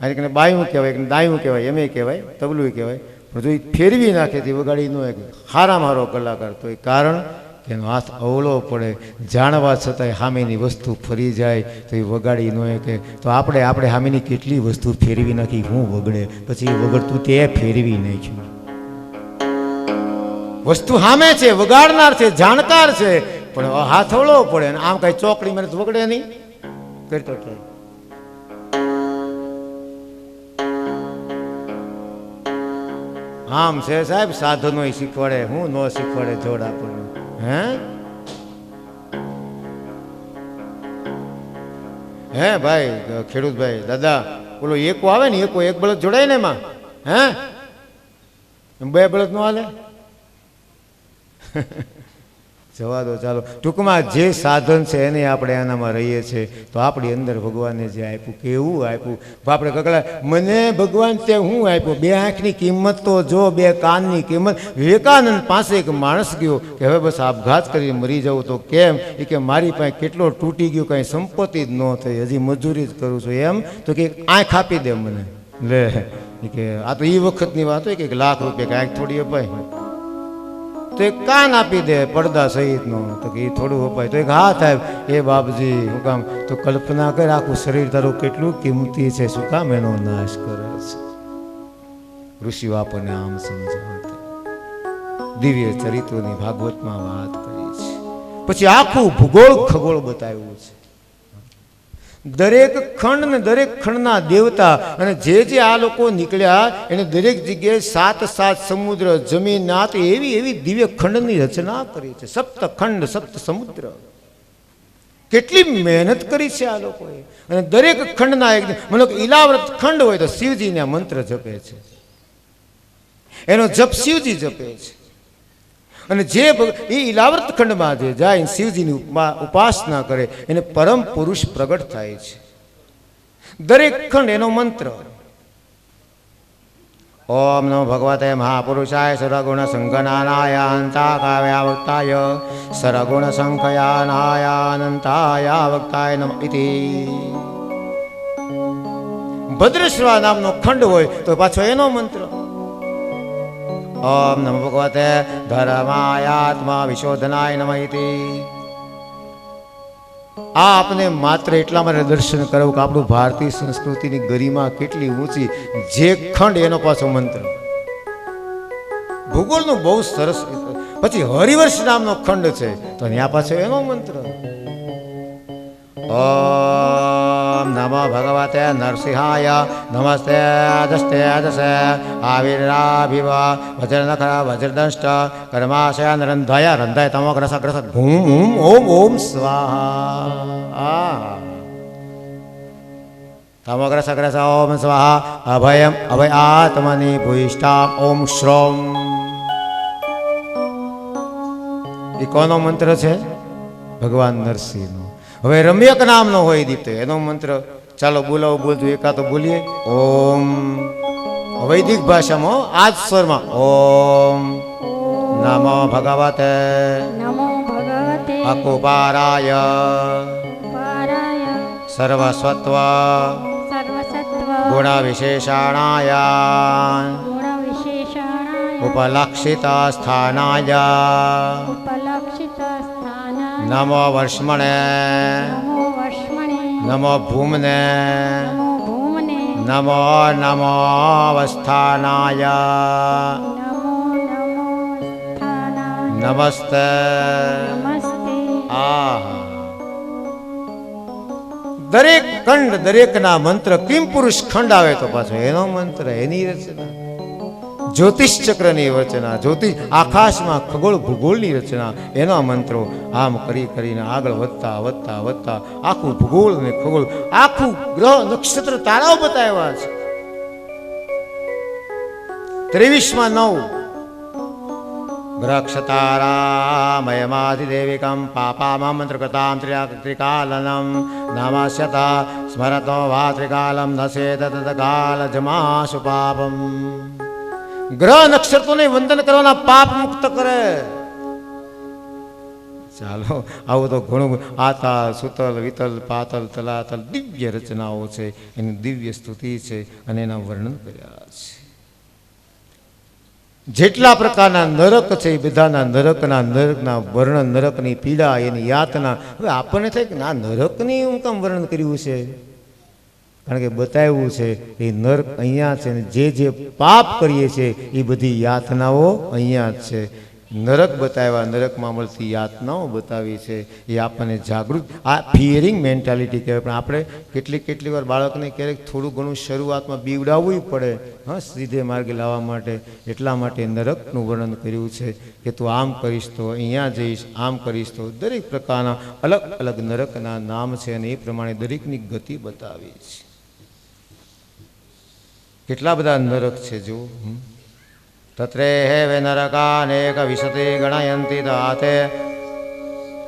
અને બાયું કહેવાય કે દાયું કહેવાય, એમ કહેવાય, તબલું કહેવાય. પણ જો એ ફેરવી નાખે તે વગાડી ન હોય હારામાં હારો કલાકાર. તો એ કારણ કે એનો હાથ અવળો પડે, જાણવા છતાંય સામેની વસ્તુ ફરી જાય તો એ વગાડી ન હોય કે તો આપણે સામેની કેટલી વસ્તુ ફેરવી નાખી, હું વગડે પછી એ વગડતું તે ફેરવી નાખ્યું. વસ્તુ સામે છે, વગાડનાર છે, જાણકાર છે, પણ હાથ અવળો પડે અને આમ કઈ ચોકડી મને વગડે નહીં કરતો ટ્રાય. આમ છે સાહેબ, સાધનો શીખવાડે, હું ન શીખવાડે જોડ આપણને. હે ભાઈ ખેડૂત ભાઈ, દાદા ઓલો એકો આવે ને, એકો એક બળદ જોડાય ને એમાં, બે બળદ નો હાલે. જવા દો, ચાલો. ટૂંકમાં જે સાધન છે એને આપણે એનામાં રહીએ છીએ તો આપણી અંદર ભગવાને જે આપ્યું કેવું આપ્યું. આપણે કકડા મને ભગવાન તે હું આપ્યું? બે આંખની કિંમત તો જો, બે કાનની કિંમત. વિવેકાનંદ પાસે એક માણસ ગયો કે હવે બસ આપઘાત કરી મરી જવું તો કેમ? એ કે મારી પાસે કેટલો તૂટી ગયો, કાંઈ સંપત્તિ જ ન થઈ, હજી મજૂરી જ કરું છું. એમ તો કે આંખ આપી દે મને. લે કે આ તો એ વખતની વાત હોય કે ₹1 લાખ કે આંખ થોડી અપાય તો એક કાન આપી દે પડદા સહિતનો, તો કે એ થોડું અપાય. તો એક હાથ આપ, એ બાપજી શું કામ? તો કલ્પના કર આખું શરીર તારું કેટલું કિંમતી છે, શું કામ એનો નાશ કરે છે? ઋષિઓ આપણને આમ સમજાવતા દિવ્ય ચરિત્રોની ભાગવતમાં વાત કરી છે. પછી આખું ભૂગોળ ખગોળ બતાવ્યું છે. દરેક ખંડ ને દરેક ખંડના દેવતા અને જે આ લોકો નીકળ્યા એને દરેક જગ્યાએ 7 સમુદ્ર જમીન એવી દિવ્ય ખંડની રચના કરી છે. 7 ખંડ 7 સમુદ્ર. કેટલી મહેનત કરી છે આ લોકોએ. અને દરેક ખંડના એક મતલબ ઈલાવ્રત ખંડ હોય તો શિવજીના મંત્ર જપે છે, એનો જપ શિવજી જપે છે. અને જે એ ઈલાવ્રત ખંડમાં જે જાય શિવજીની ઉપાસના કરે એને પરમ પુરુષ પ્રગટ થાય છે. દરેક ખંડ એનો મંત્ર. ઓમ નમો ભગવતે મહાપુરુષાય સરગુણ સંઘનાનાય અંતાકાવ્યાવક્તાય સરગુણ સંખયાનાય અનંતાયાવક્તાય નમઃ ઇતિ. ભદ્રશ્રવા નામનો ખંડ હોય તો પાછો એનો મંત્ર. ઓમ નમો ભગવતે ધર્માયાત્મા વિશોધનાય નમઃ ઇતિ. આ આપને માત્ર એટલા માટે દર્શન કરવું કે આપણું ભારતીય સંસ્કૃતિની ગરિમા કેટલી ઊંચી. જે ખંડ એનો પાછો મંત્ર. ભૂગોળનું બહુ સરસ. પછી હરિવર્ષ નામનો ખંડ છે તો ત્યાં પાછો એનો મંત્ર. ઓમ નમો ભગવતે નરસિંહાય નમસ્તે અજસ્તે અજસે આવિરાભિવ વજ્રનખર વજ્રદંષ્ટ કર્માશય રંધાય રંધાય તમોગ્રસ ગ્રસ ભૂમ ઓમ ઓમ સ્વાહા તમોગ્રસ ગ્રસ ઓમ સ્વાહા અભયમ અભય આત્મની ભૂયિષ્ઠા ઓમ શ્રોમ. એ કોનો મંત્ર છે? ભગવાન નરસિંહનો. હવે રમ્યક નામનો હોય દીપ એનો મંત્ર ચાલો બોલાવો, બોલતું એકા તો બોલીએ. ઓમ વૈદિક ભાષામાં આ જ સ્વરમાં ઓમ નમો ભગવતે નમો ભગવતે અકુપારાય પારાય સર્વસ્વત્વ સર્વસત્વ ગુણ વિશેષાણાય ગુણ વિશેષણાય ઉપલક્ષિત સ્થાનાય ઉપલક્ષિત સ્થાનાય નમો વર્ષમણે નમો વર્ષમણે નમો ભૂમને નમો ભૂમને નમો નમો અવસ્થાનાય નમો નમો સ્થાનાય નમસ્તે નમસ્તે આહા દરેક ખંડ દરેકના મંત્ર કિમ પુરુષ ખંડ આવે તો પાછો એનો મંત્ર એની રચના જ્યોતિષ ચક્રની રચના જ્યોતિષ આકાશમાં ખગોળ ભૂગોળની રચના એના મંત્રો આમ કરી કરીને આગળ વધતા વધતા વધતા આખું ભૂગોળ ને ખગોળ આખું ગ્રહ નક્ષત્ર તારાઓ બતાવ્યા છે 23માં 9 ગ્રક્ષતારામયમાધિદેવિકમ પાપામાં મંત્રકૃતામ ત્રિકાલનમ નમસ્યતા સ્મરતો વા ત્રિકાલમ નશેત તત્કાલજમાસુ પાપમ ગ્રહ નક્ષત્રોને વંદન કરવાના પાપ મુક્ત કરે. ચાલો આવું તો ઘણું આતાલ સુતલ વિતલ પાતલ તલાતલ દિવ્ય રચનાઓ છે, એની દિવ્ય સ્તુતિ છે અને એના વર્ણન કર્યા છે. જેટલા પ્રકારના નરક છે એ બધાના નરકના વર્ણન, નરકની પીડા, એની યાતના. હવે આપણને થાય કે આ નરકની હું કામ વર્ણન કર્યું છે? કારણ કે બતાવ્યું છે એ નરક અહીંયા છે, ને જે પાપ કરીએ છીએ એ બધી યાતનાઓ અહીંયા જ છે. નરક બતાવ્યા, નરકમાં મળતી યાતનાઓ બતાવી છે. એ આપણને જાગૃત, આ ફિયરિંગ મેન્ટાલિટી કહેવાય. પણ આપણે કેટલી વાર બાળકને ક્યારેક થોડું ઘણું શરૂઆતમાં બીવડાવવું પડે, હા, સીધે માર્ગે લાવવા માટે. એટલા માટે નરકનું વર્ણન કર્યું છે કે તું આમ કરીશ તો અહીંયા જઈશ, આમ કરીશ તો. દરેક પ્રકારના અલગ અલગ નરકના નામ છે અને એ પ્રમાણે દરેકની ગતિ બતાવી છે. કેટલા બધા નરક છે જો. તત્રે વે નરકાનેક વિશતિ ગણયંતિ દાતે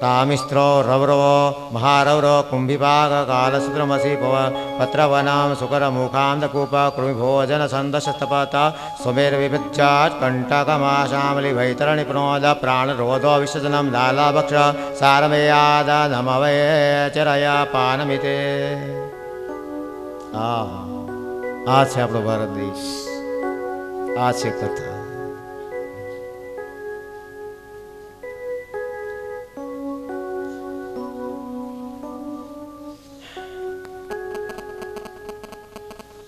તામિસ્ત્રો રવરવો મહારવરો કુંભિપાક કાલસુદ્રમસી પવ પત્રવનામ સુકર મુખાંધકૂપ કૃમિભોજન સંદશસ્તપત સ્વમેર વિભજ્જાત કંટકમાશામલી વૈતરણી પ્રોદ પ્રાણરોધો વિસર્જનમ લાલાભક્ષ સારમેયાદ નમવે ચરયા પાનમિતે. આ છે આપણો ભારત દેશ, આ છે કથા.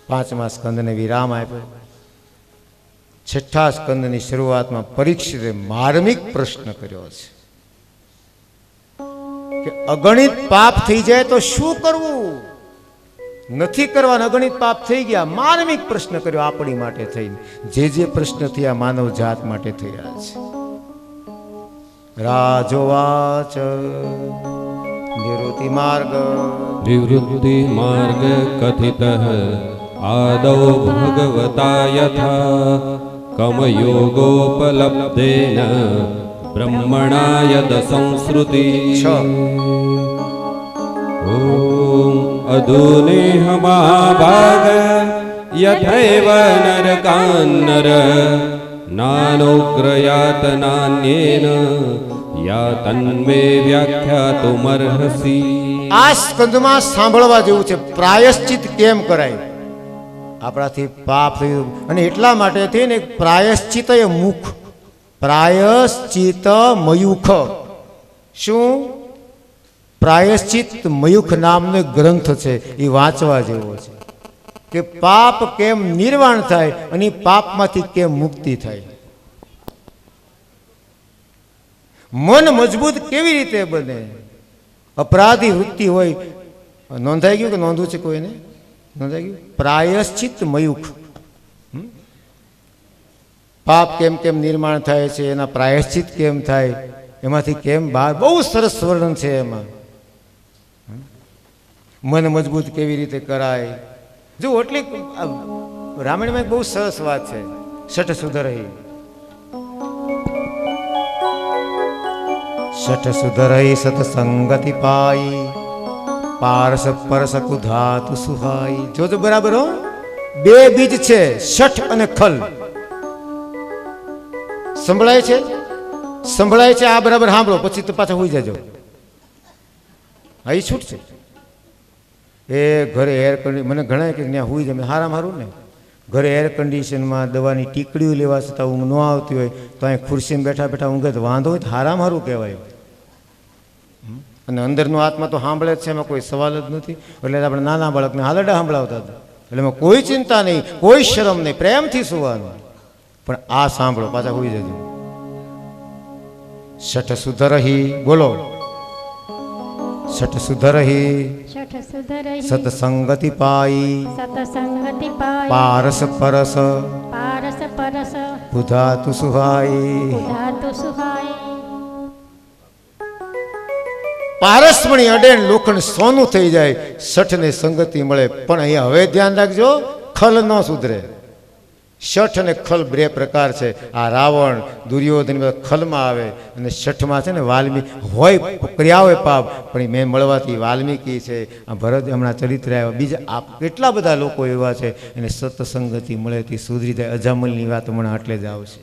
પાંચમા સ્કંદને વિરામ આપ્યો. છઠ્ઠા સ્કંદની શરૂઆતમાં પરીક્ષિતે માર્મિક પ્રશ્ન કર્યો છે કે અગણિત પાપ થઈ જાય તો શું કરવું? નથી કરવાના, અગણિત પાપ થઈ ગયા. માર્મિક પ્રશ્ન કર્યો આપણી માટે થઈને. જે પ્રશ્ન થયા માનવ જાત માટે થયા છે. રાજોવાચ નિવૃત્તિ માર્ગ કથિત આદૌ ભગવતા યથા કમયોગોપલબ્ધેન બ્રહ્મણાય દસંસ્રુતિ. ઓમ અધુનેહ મહાભાગ યથૈવ નરકાન્નર નાનોગ્રયાતનાન્યેન યાતન્મે વ્યાખ્યાતુમર્હસી. આ સ્કંદમાં સાંભળવા જેવું છે. પ્રાયશ્ચિત કેમ કરાય? આપણાથી પાપ થયું અને એટલા માટે થઈને પ્રાયશ્ચિત મુખ, પ્રાયશ્ચિત મયુખ. શું? પ્રાયશ્ચિત મયુખ નામનો ગ્રંથ છે, એ વાંચવા જેવો છે કે પાપ કેમ નિર્વાણ થાય અને પાપમાંથી કેમ મુક્તિ થાય. મન મજબૂત કેવી રીતે બને? અપરાધી વૃત્તિ હોય, નોંધાઈ ગયું કે નોંધવું છે કોઈને? નોંધાઈ ગયું. પ્રાયશ્ચિત મયુખ. પાપ કેમ કેમ નિર્માણ થાય છે, એના પ્રાયશ્ચિત કેમ થાય, એમાંથી કેમ બહાર. બહુ સરસ વર્ણન છે એમાં. મન મજબૂત કેવી રીતે કરાય જો. એટલી રામાયણમાં એક બહુ સરસ વાત છે. શઠ સુધરહી, શઠ સુધરહી સતસંગતિ પાઈ પારસ પરસ કુધાતુ સુહાઈ. જોજો બરાબર હો. બે બીજ છે, શઠ અને ખલ. સંભળાય છે? સંભળાય છે? આ બરાબર સાંભળો, પછી તો પાછા હોઈ જજો. હા, એ છૂટ છે. એ ઘરે એર કન્ડિશન, મને ઘણા કે ત્યાં હોઈ જાય, હારા મારું ને. ઘરે એર કન્ડિશનમાં દવાની ટીકડીઓ લેવા છતાં ઊંઘ ન આવતી હોય તો અહીં ખુરશીમાં બેઠા બેઠા ઊંઘે તો વાંધો હોય તો હારા મારું કહેવાય. અને અંદરનો આત્મા તો સાંભળે જ છે, એમાં કોઈ સવાલ જ નથી. એટલે આપણે નાના બાળકને હાલડા સાંભળાવતા હતા, એટલે એમાં કોઈ ચિંતા નહીં, કોઈ શરમ નહીં, પ્રેમથી સુવાનું. પણ આ સાંભળો, પાછા હોઈ જજો. શઠ સુધરહી, બોલો. શઠ સુધરહી, શઠ સુધરહી, સતસંગતિ પાઈ, સતસંગતિ પાઈ, પારસ પરસ, પારસ પરસ, બુધાતુ સુહાઈ. ઉધાતુ સુહાય. પારસમણી અડે ને લોખંડ સોનું થઈ જાય, શઠ ને સંગતિ મળે. પણ અહીંયા હવે ધ્યાન રાખજો, ખલ ન સુધરે. શઠ અને ખલ બે પ્રકાર છે. આ રાવણ, દુર્યોધન બધા ખલમાં આવે, અને શઠમાં છે ને વાલ્મીકી હોય, કર્યા હોય પાપ, પણ મેં મળવાથી વાલ્મીકી છે. આ ભરત હમણાં ચરિત્ર આવ્યા, બીજા આ કેટલા બધા લોકો એવા છે, એને સત્સંગતિ મળેથી સુધરી જાય. અજામલની વાત હમણાં એટલે જ આવશે.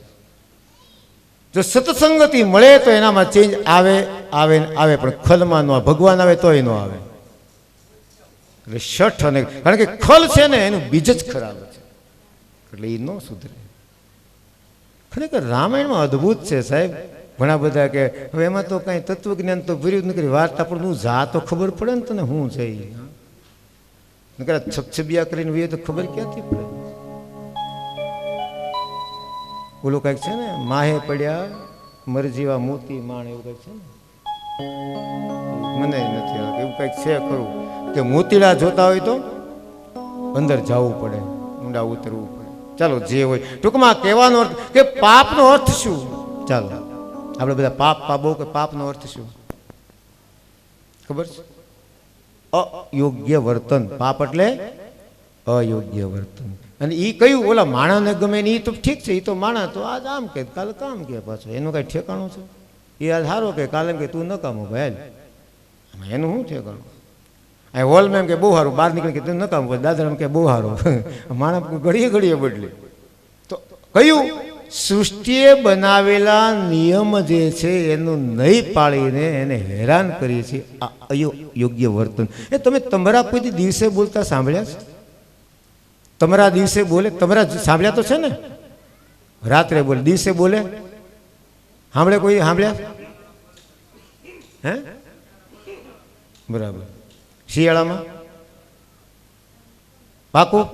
જો સત્સંગતિ મળે તો એનામાં ચેન્જ આવે આવે આવે, પણ ખલમાં ન આવે. ભગવાન આવે તોય ન આવે. એટલે શઠ અને, કારણ કે ખલ છે ને એનું બીજ જ ખરાબ છે, એટલે એ ન સુધરે. ખરેખર રામાયણમાં અદ્ભુત છે સાહેબ. ઘણા બધા કે હવે એમાં તો કાંઈ તત્વજ્ઞાન તો ભર્યું જ નથી, વાર્તા પણ તું જા તો ખબર પડે ને તને શું છે. નકર છબછબિયા કરીને વે તો ખબર ક્યાંથી પડે. ઓલું કંઈક છે ને, માહે પડ્યા મરજીવા મોતી માણ, એવું કંઈક છે ને, મને નથી આવતું. એવું કંઈક છે ખરું કે મોતીડા જોતા હોય તો અંદર જવું પડે, ઊંડા ઉતરવું પડે. ચાલો જે હોય, ટૂંકમાં કહેવાનો અર્થ કે પાપનો અર્થ શું. ચાલો આપણે બધા પાપ પાપ બહુ કે પાપનો અર્થ શું ખબર છે? અયોગ્ય વર્તન. પાપ એટલે અયોગ્ય વર્તન. અને એ કયું ઓલા માણાને ગમે ને, એ તો ઠીક છે, એ તો માણા તો આજ આમ કે કાલે કામ કે, પાછો એનું કાંઈ ઠેકાણું છે? એ આજ સારો કે કાલે એમ કે તું ન કામો ભાઈ, એનું શું ઠેકાણું? અહીં હોલમાં એમ કે બહુ સારું, બહાર નીકળી કે તું ન કામ, દાદા એમ કે બહુ સારું. માણસ ઘડીએ ઘડીએ બદલે. તો કયું? સૃષ્ટિએ બનાવેલા નિયમ જે છે એનું નહીં પાળીને એને હેરાન કરીએ છીએ. આ અયોગ્ય વર્તન. એ તમે તમારા કોઈ દિવસે બોલતા સાંભળ્યા છે? તમારા દિવસે બોલે, તમારા સાંભળ્યા તો છે ને? રાત્રે બોલે, દિવસે બોલે, સાંભળે કોઈ? સાંભળ્યા? હે? બરાબર. શિયાળામાં પાકું?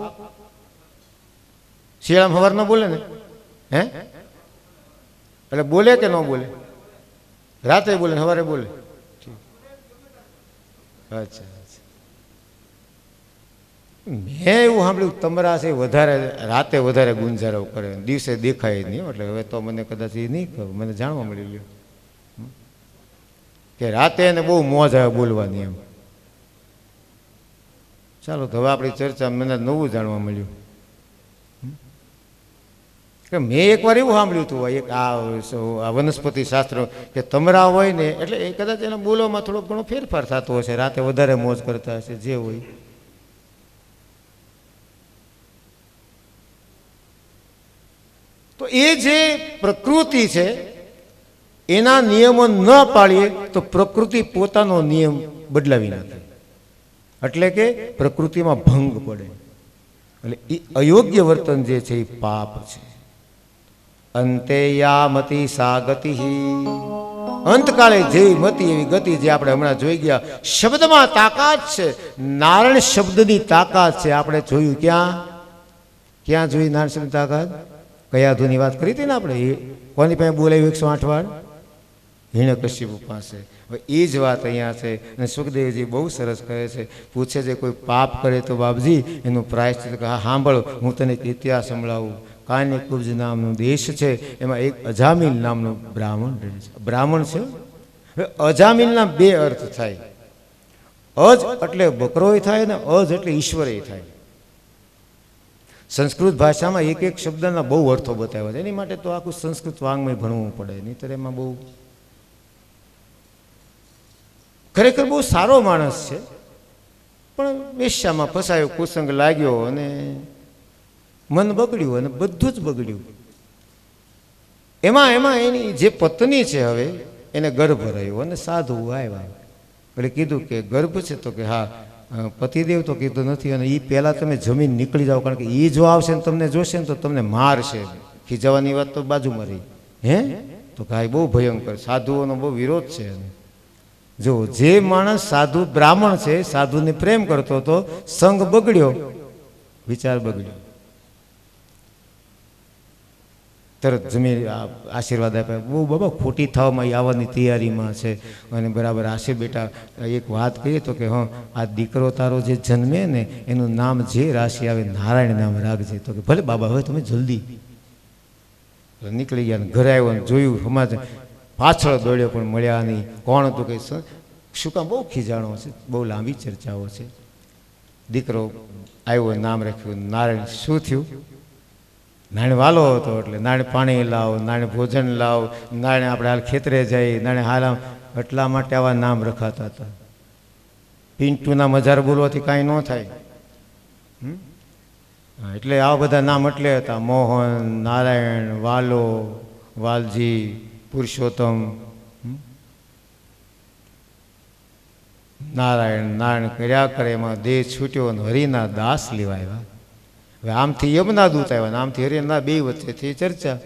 શિયાળામાં સવાર ન બોલે ને? હે? એટલે બોલે કે ન બોલે? રાત્રે બોલે, સવારે બોલે? અચ્છા. મેં એવું સાંભળ્યું તમારા છે વધારે રાતે વધારે ગુંજારો કરે, દિવસે દેખાય નહીં. એટલે હવે તો મને કદાચ એ નહીં ખબર, મને જાણવા મળી ગયું કે રાતે એને બહુ મોજ આવે બોલવાની એમ. ચાલો તો હવે આપણી ચર્ચા મને નવું જાણવા મળ્યું કે મેં એકવાર એવું સાંભળ્યું હતું, એક આ વનસ્પતિ શાસ્ત્ર કે તમરા હોય ને એટલે એ કદાચ એના બોલવામાં થોડો ઘણો ફેરફાર થતો હશે, રાતે વધારે મોજ કરતા હશે, જે હોય. તો એ જે પ્રકૃતિ છે એના નિયમો ન પાળીએ તો પ્રકૃતિ પોતાનો નિયમ બદલાવી નાખે, એટલે કે પ્રકૃતિમાં ભંગ પડે. એટલે એ અયોગ્ય વર્તન જે છે એ પાપ છે. અંતે યામતિ સા ગતિ, અંતકાળે જે મતિ એવી ગતિ, જે આપણે હમણાં જોઈ ગયા. શબ્દમાં તાકાત છે, નારાયણ શબ્દની તાકાત છે. આપણે જોયું ક્યાં જોઈ નારાયણ શબ્દની તાકાત? કયા ધૂની વાત કરી હતી ને આપણે? કોની પાસે બોલાવ્યું 108 વાર? હિરણ્યકશિપુ પાસે. હવે એ જ વાત અહીંયા છે. અને સુખદેવજી બહુ સરસ કહે છે, પૂછે છે કોઈ પાપ કરે તો બાપજી એનું પ્રાયશ્ચિત. હા સાંભળો, હું તને એક ઇતિહાસ સંભળાવું. કાન્યકુબ્જ નામનો દેશ છે, એમાં એક અજામિલ નામનો બ્રાહ્મણ રહે છે. બ્રાહ્મણ છે. હવે અજામિલના બે અર્થ થાય. અજ એટલે બકરોય થાય ને અજ એટલે ઈશ્વરે થાય. સંસ્કૃત ભાષામાં એક એક શબ્દના બહુ અર્થો બતાવ્યા છે. એની માટે તો આખું સંસ્કૃત વાંગ્મય ભણવું પડે, નહીંતર એમાં બહુ. ખરેખર બહુ સારો માણસ છે, પણ વેશ્યામાં ફસાયો, કુસંગ લાગ્યો અને મન બગડ્યું અને બધું જ બગડ્યું. એમાં એની જે પત્ની છે હવે એને ગર્ભ રહ્યો અને સાધુ આવ્યા એટલે કીધું કે ગર્ભ છે તો કે હા. પતિદેવ તો કીધું નથી અને એ પહેલાં તમે જમીન નીકળી જાઓ કારણ કે એ જો આવશે ને તમને જોશે ને તો તમને મારશે. ખીજાવાની વાત તો બાજુમાં રહી. હે તો કાંઈ બહુ ભયંકર સાધુઓનો બહુ વિરોધ છે. જો જે માણસ સાધુ બ્રાહ્મણ છે સાધુને પ્રેમ કરતો હતો સંગ બગડ્યો વિચાર બગડ્યો તરત જમીન આશીર્વાદ આપ્યા. બહુ બાબા ખોટી થવામાં આવવાની તૈયારીમાં છે અને બરાબર આશીર્ બેટા એક વાત કહીએ તો કે હા આ દીકરો તારો જે જન્મે ને એનું નામ જે રાશિ આવે નારાયણ નામ રાખજે. તો કે ભલે બાબા હવે તમે જલ્દી નીકળી ગયા. ઘરે આવ્યો ને જોયું સમાજ પાછળ દોડ્યો પણ મળ્યા નહીં. કોણ હતું કે શું કામ બહુ ખીજાણો છે બહુ લાંબી ચર્ચાઓ છે. દીકરો આવ્યો નામ રાખ્યું નારાયણ. શું થયું? નાણે વાલો હતો એટલે નાણે પાણી લાવ નાણે ભોજન લાવ નાણે આપણે હાલ ખેતરે જઈ નાણે હાલ એટલા માટે આવા નામ રખાતા હતા. પિન્ટુના મજાર બોલવાથી કાંઈ ન થાય એટલે આવા બધા નામ એટલે હતા મોહન નારાયણ વાલો વાલજી પુરુષોત્તમ નારાયણ નારાયણ કર્યા કરે એમાં દેહ છૂટ્યો અને હરિના દાસ લેવાયા. હવે આમથી યમના દૂત આવ્યા આમથી હરિના બે વચ્ચેથી ચર્ચા.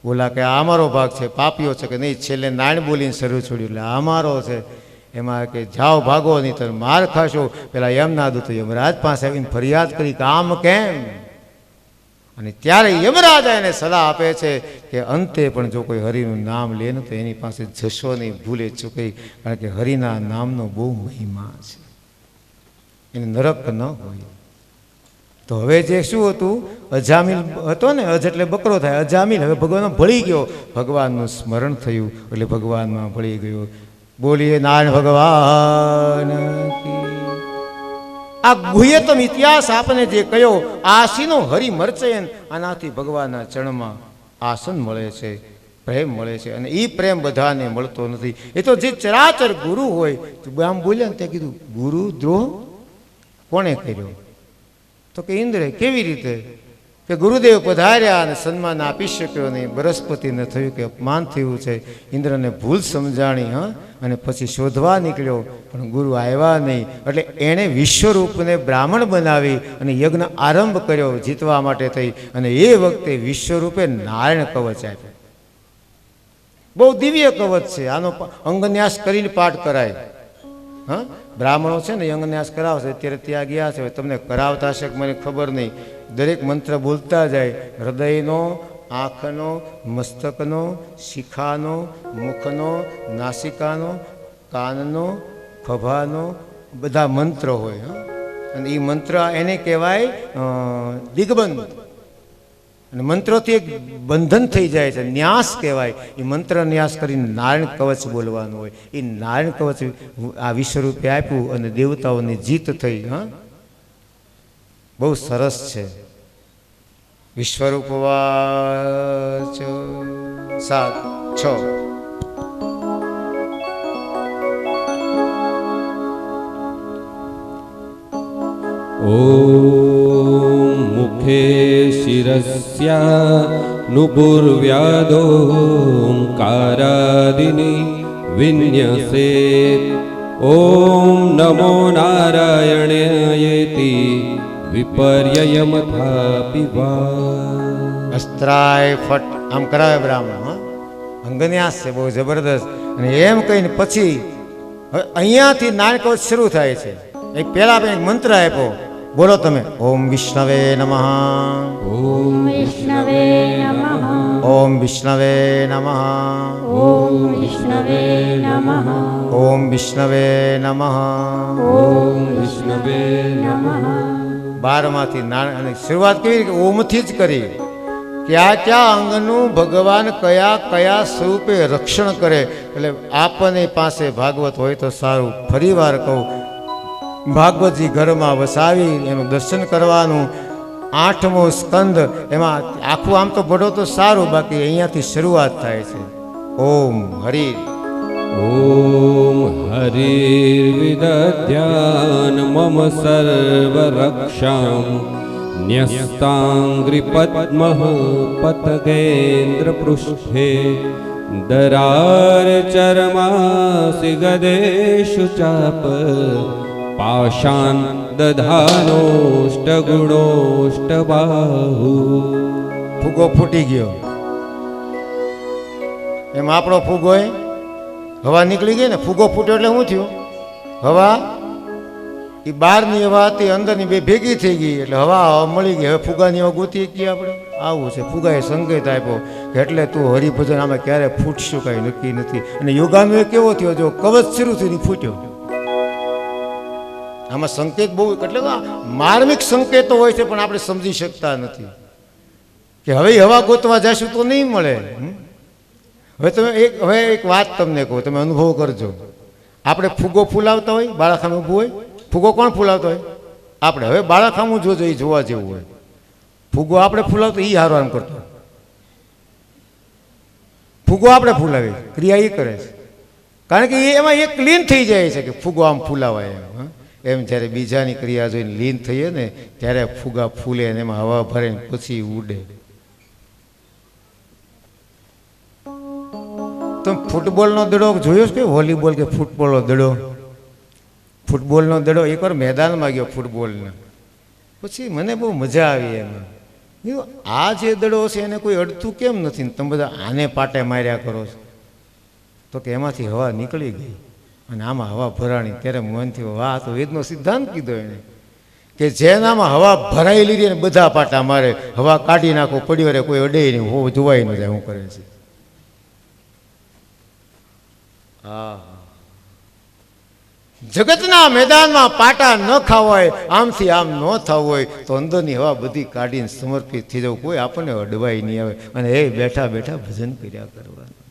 બોલા કે આ અમારો ભાગ છે પાપીઓ છે કે નહીં. છેલ્લે નારાયણ બોલીને શરૂ છોડ્યું એટલે અમારો છે. એમાં કે જાઓ ભાગો નહીં તો માર ખાશો. પેલા યમના દૂત યમરાજ પાસે આવીને ફરિયાદ કરી કે આમ કેમ. અને ત્યારે યમરાજ એને સલાહ આપે છે કે અંતે પણ જો કોઈ હરિનું નામ લે ને તો એની પાસે જશો નહીં ભૂલે ચૂકી કારણ કે હરિના નામનો બહુ મહિમા છે એને નરક ન હોય. તો હવે જે શું હતું અજામિલ હતો ને અજ એટલે બકરો થાય અજામિલ હવે ભગવાનમાં ભળી ગયો. ભગવાનનું સ્મરણ થયું એટલે ભગવાનમાં ભળી ગયો. બોલીએ નારાયણ ભગવાન. આ ગુહ્યતમ ઇતિહાસ આપને જે કયો આસીનો હરિ મરચયન આનાથી ભગવાનના ચરણમાં આસન મળે છે પ્રેમ મળે છે અને એ પ્રેમ બધાને મળતો નથી. એ તો જે ચરાચર ગુરુ હોય આમ બોલ્યા ને તે કીધું ગુરુ દ્રોહ કોણે કર્યો તો કે ઇન્દ્રે. કેવી રીતે કે ગુરુદેવ પધાર્યા અને સન્માન આપી શક્યો નહીં. બૃહસ્પતિને થયું કે અપમાન થયું છે. ઇન્દ્રને ભૂલ સમજાણી અને પછી શોધવા નીકળ્યો પણ ગુરુ આવ્યા નહીં. એટલે એણે વિશ્વરૂપને બ્રાહ્મણ બનાવી અને યજ્ઞ આરંભ કર્યો જીતવા માટે થઈ. અને એ વખતે વિશ્વરૂપે નારાયણ કવચ આપ્યો. બહુ દિવ્ય કવચ છે. આનો અંગન્યાસ કરીને પાઠ કરાય. હા બ્રાહ્મણો છે ને અંગન્યાસ કરાવશે અત્યારે ત્યાં ગયા છે તમને કરાવતા હશે કે મને ખબર નહીં. દરેક મંત્ર બોલતા જાય હૃદયનો આંખનો મસ્તકનો શિખાનો મુખનો નાસિકાનો કાનનો ખભાનો બધા મંત્ર હોય. અને એ મંત્ર એને કહેવાય દિગ્બંધ. અને મંત્રોથી એક બંધન થઈ જાય છે ન્યાસ કહેવાય. એ મંત્ર ન્યાસ કરીને નારાયણ કવચ બોલવાનું હોય. એ નારાયણ કવચ આ વિશ્વરૂપે આપ્યું અને દેવતાઓની જીત થઈ. હા બહુ સરસ છે. વિશ્વરૂપ વાચ 7:6 ઓમ મુખે શિરસ્યા નુપુર્વ્યાદોંકારાદિની વિન્યસેત. ઓમ નમો નારાયણેતિ વિપર્યયમથાપિ વા. અસ્ત્રાય ફટ આમ કરાવે બ્રાહ્મણ. અંગન્યાસ છે બહુ જબરદસ્ત. અને એમ કહીને પછી અહીંયાથી નારાયણ કવચ શરૂ થાય છે. એ પહેલા એક મંત્ર આપ્યો બોલો તમે. ઓમ વિષ્ણવે નમઃ. ઓમ વિષ્ણવે નમઃ. ઓમ વિષ્ણવે નમઃ. ઓમ વિષ્ણવે નમઃ. ઓમ વિષ્ણવે નમઃ. ઓમ વિષ્ણવે નમઃ. 12માંથી નારાયણ અને શરૂઆત કેવી રીતે ઓમથી જ કરી. ક્યાં ક્યાં અંગનું ભગવાન કયા કયા સ્વરૂપે રક્ષણ કરે. એટલે આપની પાસે ભાગવત હોય તો સારું. ફરી વાર કહું ભાગવતજી ઘરમાં વસાવી એનું દર્શન કરવાનું. 8મો સ્કંદ એમાં આખું આમ તો ભણો તો સારું બાકી અહીંયાથી શરૂઆત થાય છે. ઓમ હરિ. ઓમ હરિર્વિદધ્યાન મમ સર્વરક્ષામ न्यस्ताङ्घ्रिपद्मः पतगेन्द्रपृष्ठे दरारचर्मासि गदेषु चाप पाषान् दधानोष्टगुणोष्टबाहु. ફૂગો ફૂટી ગયો. એમ આપણો ફૂગો હવા નીકળી ગઈ ને, ફૂગો ફૂટ્યો એટલે શું થયું? હવા એ બહારની હવા હતી, અંદરની બે ભેગી થઈ ગઈ એટલે હવા મળી ગઈ. હવે ફુગાની હવા ગોતી ગઈ આપણે. આવું છે, ફુગાએ સંકેત આપ્યો કે એટલે તું હરિભજન આમાં ક્યારે ફૂટશું કાંઈ નક્કી નથી. અને યોગાનો એ કેવો થયો, જો કવચ શરૂ થયું ફૂટ્યો. આમાં સંકેત બહુ, એટલે માર્મિક સંકેતો હોય છે પણ આપણે સમજી શકતા નથી કે હવે હવા ગોતવા જશું તો નહીં મળે. હવે તમે હવે એક વાત તમને કહું, તમે અનુભવ કરજો. આપણે ફુગો ફૂલાવતા હોય, બાળાખાનું ઊભું હોય, ફુગો કોણ ફૂલાવતો હોય? આપણે. હવે બાળાખાનું જોજો, એ જોવા જેવું હોય. ફુગો આપણે ફૂલાવતો એ હારો આમ કરતો, ફુગો આપણે ફૂલાવીએ, ક્રિયા એ કરે છે. કારણ કે એમાં એક લીન થઈ જાય છે કે ફુગો આમ ફૂલાવાય એમ. જ્યારે બીજાની ક્રિયા જોઈને લીન થઈએ ને ત્યારે ફુગા ફૂલે ને એમાં હવા ભરે ને પછી ઉડે. તમે ફૂટબોલનો દડો જોયો છે કે વોલીબોલ કે ફૂટબોલનો દડો? ફૂટબોલનો દડો એકવાર મેદાનમાં ગયો ફૂટબોલનો, પછી મને બહુ મજા આવી એમાં. આ જે દડો છે એને કોઈ અડતું કેમ નથી, તમે બધા આને પાટે માર્યા કરો છો? તો કે એમાંથી હવા નીકળી ગઈ અને આમાં હવા ભરાણી. ત્યારે મનથી વાહ, તો વેદનો સિદ્ધાંત કીધો એને કે જેનામાં હવા ભરાઈ લીધી ને બધા પાટા મારે, હવા કાઢી નાખો, પડ્યો રે, કોઈ અડે નહીં, હો જોવાય ન જાય શું કરે છે. હા, જગતના મેદાનમાં પાટા ન ખાવા હોય, આમથી આમ ન થવું હોય તો અંદરની હવા બધી કાઢીને સમર્પિત થઈ જવું, કોઈ આપણને અડવાય નહીં આવે અને એ બેઠા બેઠા ભજન કર્યા કરવાનું.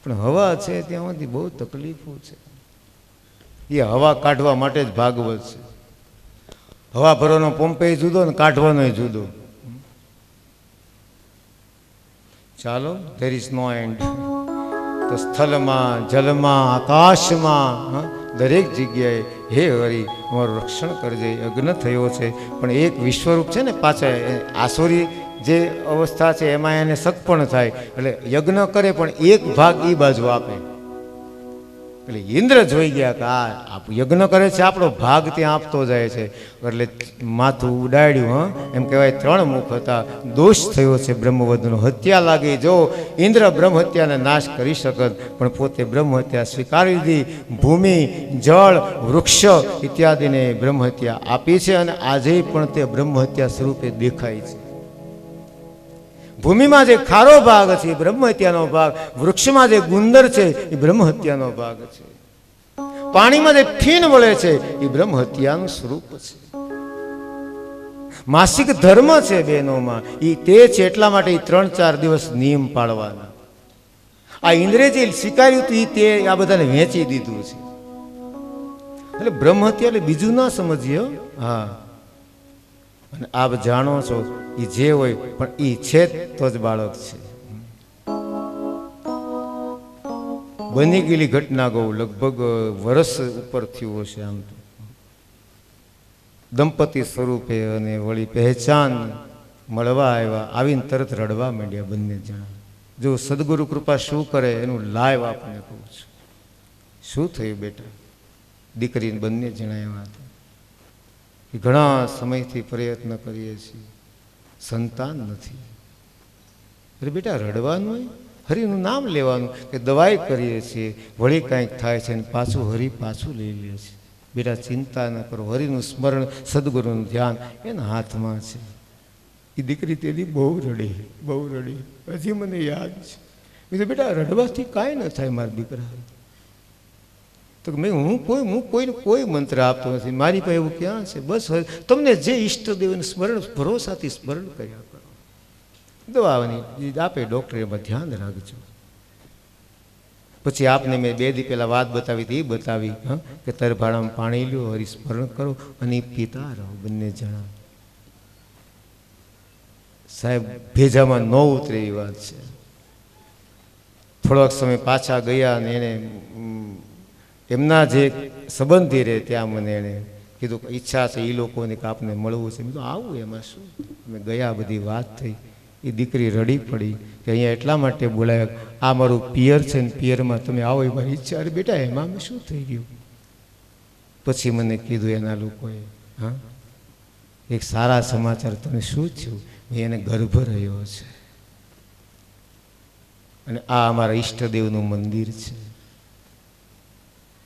પણ હવા છે ત્યાંથી બહુ તકલીફો છે. એ હવા કાઢવા માટે જ ભાગવત છે. હવા ભરવાનો પંપે જુદો ને કાઢવાનો જુદો. ચાલો, ધેર ઇઝ નો એન્ડ. તો સ્થળમાં, જલમાં, આકાશમાં, દરેક જગ્યાએ હે હરિ અમારું રક્ષણ કરજે. યજ્ઞ થયો છે પણ એક વિશ્વરૂપ છે ને, પાછા આસુરી જે અવસ્થા છે એમાં એને સગપણ થાય એટલે યજ્ઞ કરે પણ એક ભાગ એ બાજુ આપે. એટલે ઇન્દ્ર જોઈ ગયા કે આ યજ્ઞ કરે છે, આપણો ભાગ ત્યાં આપતો જાય છે. એટલે માથું ઉડાડ્યું. એમ કહેવાય 3 મુખ હતા. દોષ થયો છે બ્રહ્મવદનો, હત્યા લાગી. જો ઇન્દ્ર બ્રહ્મ હત્યાને નાશ કરી શકત પણ પોતે બ્રહ્મ હત્યા સ્વીકારી લીધી. ભૂમિ, જળ, વૃક્ષ ઇત્યાદિને બ્રહ્મ હત્યા આપી છે અને આજે પણ તે બ્રહ્મ હત્યા સ્વરૂપે દેખાય છે. ભૂમિમાં જે ખારો ભાગ છે એ બ્રહ્મ હત્યાનો ભાગ, વૃક્ષમાં જે ગુંદર છે એ બ્રહ્મ હત્યાનો ભાગ છે, પાણીમાં જે ફીણ વળે છે એ બ્રહ્મ હત્યાનું સ્વરૂપ છે. માસિક ધર્મ છે બહેનોમાં એ તે છે, એટલા માટે 3-4 દિવસ નિયમ પાળવાના. આ ઇન્દ્રે જે સ્વીકાર્યું હતું તે આ બધાને વેચી દીધું છે. એટલે બ્રહ્મ હત્યા એટલે બીજું ના સમજીએ. હા, અને આપ જાણો છો એ જે હોય પણ એ છે તો જ બાળક છે. બની ગયેલી ઘટના કહું, લગભગ વર્ષ ઉપર થયું હશે આમ તો. દંપતી સ્વરૂપે અને વળી પહેચાન મળવા આવ્યા, આવીને તરત રડવા માંડ્યા બંને જણા. જો સદગુરુ કૃપા શું કરે એનું લાઈવ આપને કહું છું. શું થયું બેટા? દીકરીને બંને જણા એવા હતા. ઘણા સમયથી પ્રયત્ન કરીએ છીએ, સંતાન નથી. અરે બેટા રડવાનું હોય, હરિનું નામ લેવાનું. કે દવાઈ કરીએ છીએ, વળી કાંઈક થાય છે ને પાછું હરિ પાછું લઈ લે છે. બેટા ચિંતા ન કરો, હરિનું સ્મરણ, સદગુરુનું ધ્યાન એના હાથમાં છે. એ દીકરી તેની બહુ રડી, બહુ રડી. હજી મને યાદ છે. બીજું બેટા રડવાથી કાંઈ ન થાય મારા દીકરા. તો હું કોઈને કોઈ મંત્ર આપતો નથી, મારી પાસે એવું ક્યાં છે. બસ તમને જે ઈષ્ટદેવનું સ્મરણ ભરોસાથી સ્મરણ કર્યા કરો. દવાની આપે ડૉક્ટર એમાં ધ્યાન રાખજો. પછી આપને મેં 2 દી પહેલાં વાત બતાવી હતી, એ બતાવી કે તરભાણામાં પાણી લ્યો, હરિસ્મરણ કરો અને પીતા રહો બંને જણા. સાહેબ ભેજામાં ન ઉતરે એ વાત છે. થોડોક સમય પાછા ગયા અને એને એમના જે સંબંધી રહે ત્યાં મને એણે કીધું કે ઈચ્છા છે એ લોકોને કે આપને મળવું છે. મેં તો આવું એમાં શું. અમે ગયા, બધી વાત થઈ. એ દીકરી રડી પડી કે અહીંયા એટલા માટે બોલાવ્યા, આ મારું પિયર છે ને પિયરમાં તમે આવો એ મારી ઈચ્છા. અરે બેટા એમાં અમે શું થઈ ગયું. પછી મને કીધું એના લોકોએ, હા એક સારા સમાચાર, તમે શું થયું. મેં એને ગર્ભ રહ્યો છે અને આ અમારા ઈષ્ટદેવનું મંદિર છે.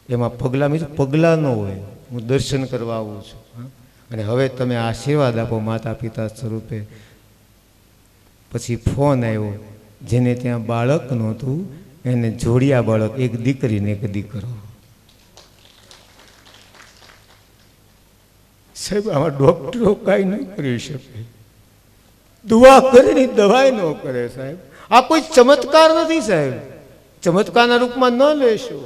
એમાં પગલાં, મેં પગલાં ન હોય, હું દર્શન કરવા આવું છું. હા અને હવે તમે આશીર્વાદ આપો માતા પિતા સ્વરૂપે. પછી ફોન આવ્યો, જેને ત્યાં બાળક નહોતું એને જોડિયા બાળક, એક દીકરી ને એક દીકરો. સાહેબ આમાં ડોક્ટરો કાંઈ નહીં કરી શકે, દુઆ કરીને દવાઈ ન કરે સાહેબ. આ કોઈ ચમત્કાર નથી સાહેબ, ચમત્કારના રૂપમાં ન લેશો.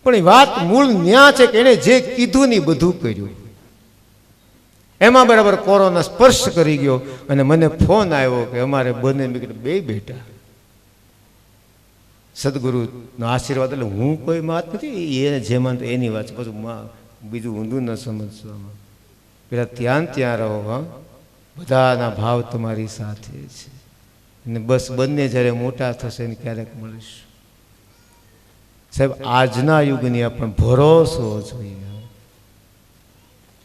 પણ એ વાત મૂળ ન્યા છે કે એને જે કીધું ને બધું કર્યું. એમાં બરાબર કોરોના સ્પર્શ કરી ગયો અને મને ફોન આવ્યો કે અમારે બંને બે બેટા. સદગુરુનો આશીર્વાદ. એટલે હું કોઈ વાત નથી, એને જે માનતો એની વાત છે. પછી બીજું ઊંધું ન સમજશો આમાં. પેલા ત્યાં રહો. હા બધાના ભાવ તમારી સાથે છે અને બસ બંને જ્યારે મોટા થશે ને ક્યારેક મળીશું. સાહેબ આજના યુગની આપણે ભરોસો જોઈએ.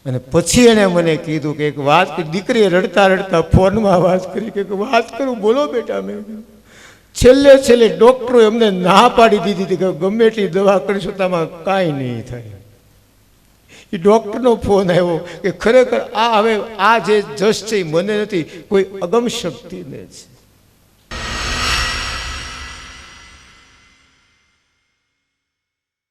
અને પછી એને મને કીધું કે એક વાત, દીકરીએ રડતા રડતા ફોનમાં વાત કરી કે વાત કરું, બોલો બેટા. મેં છેલ્લે ડોક્ટરો એમને ના પાડી દીધી હતી કે ગમે એટલી દવા કરીશું તમારે કાંઈ નહીં થાય. એ ડૉક્ટરનો ફોન આવ્યો કે ખરેખર આ હવે આ જે જશ છે એ મને નથી, કોઈ અગમ શક્તિને છે.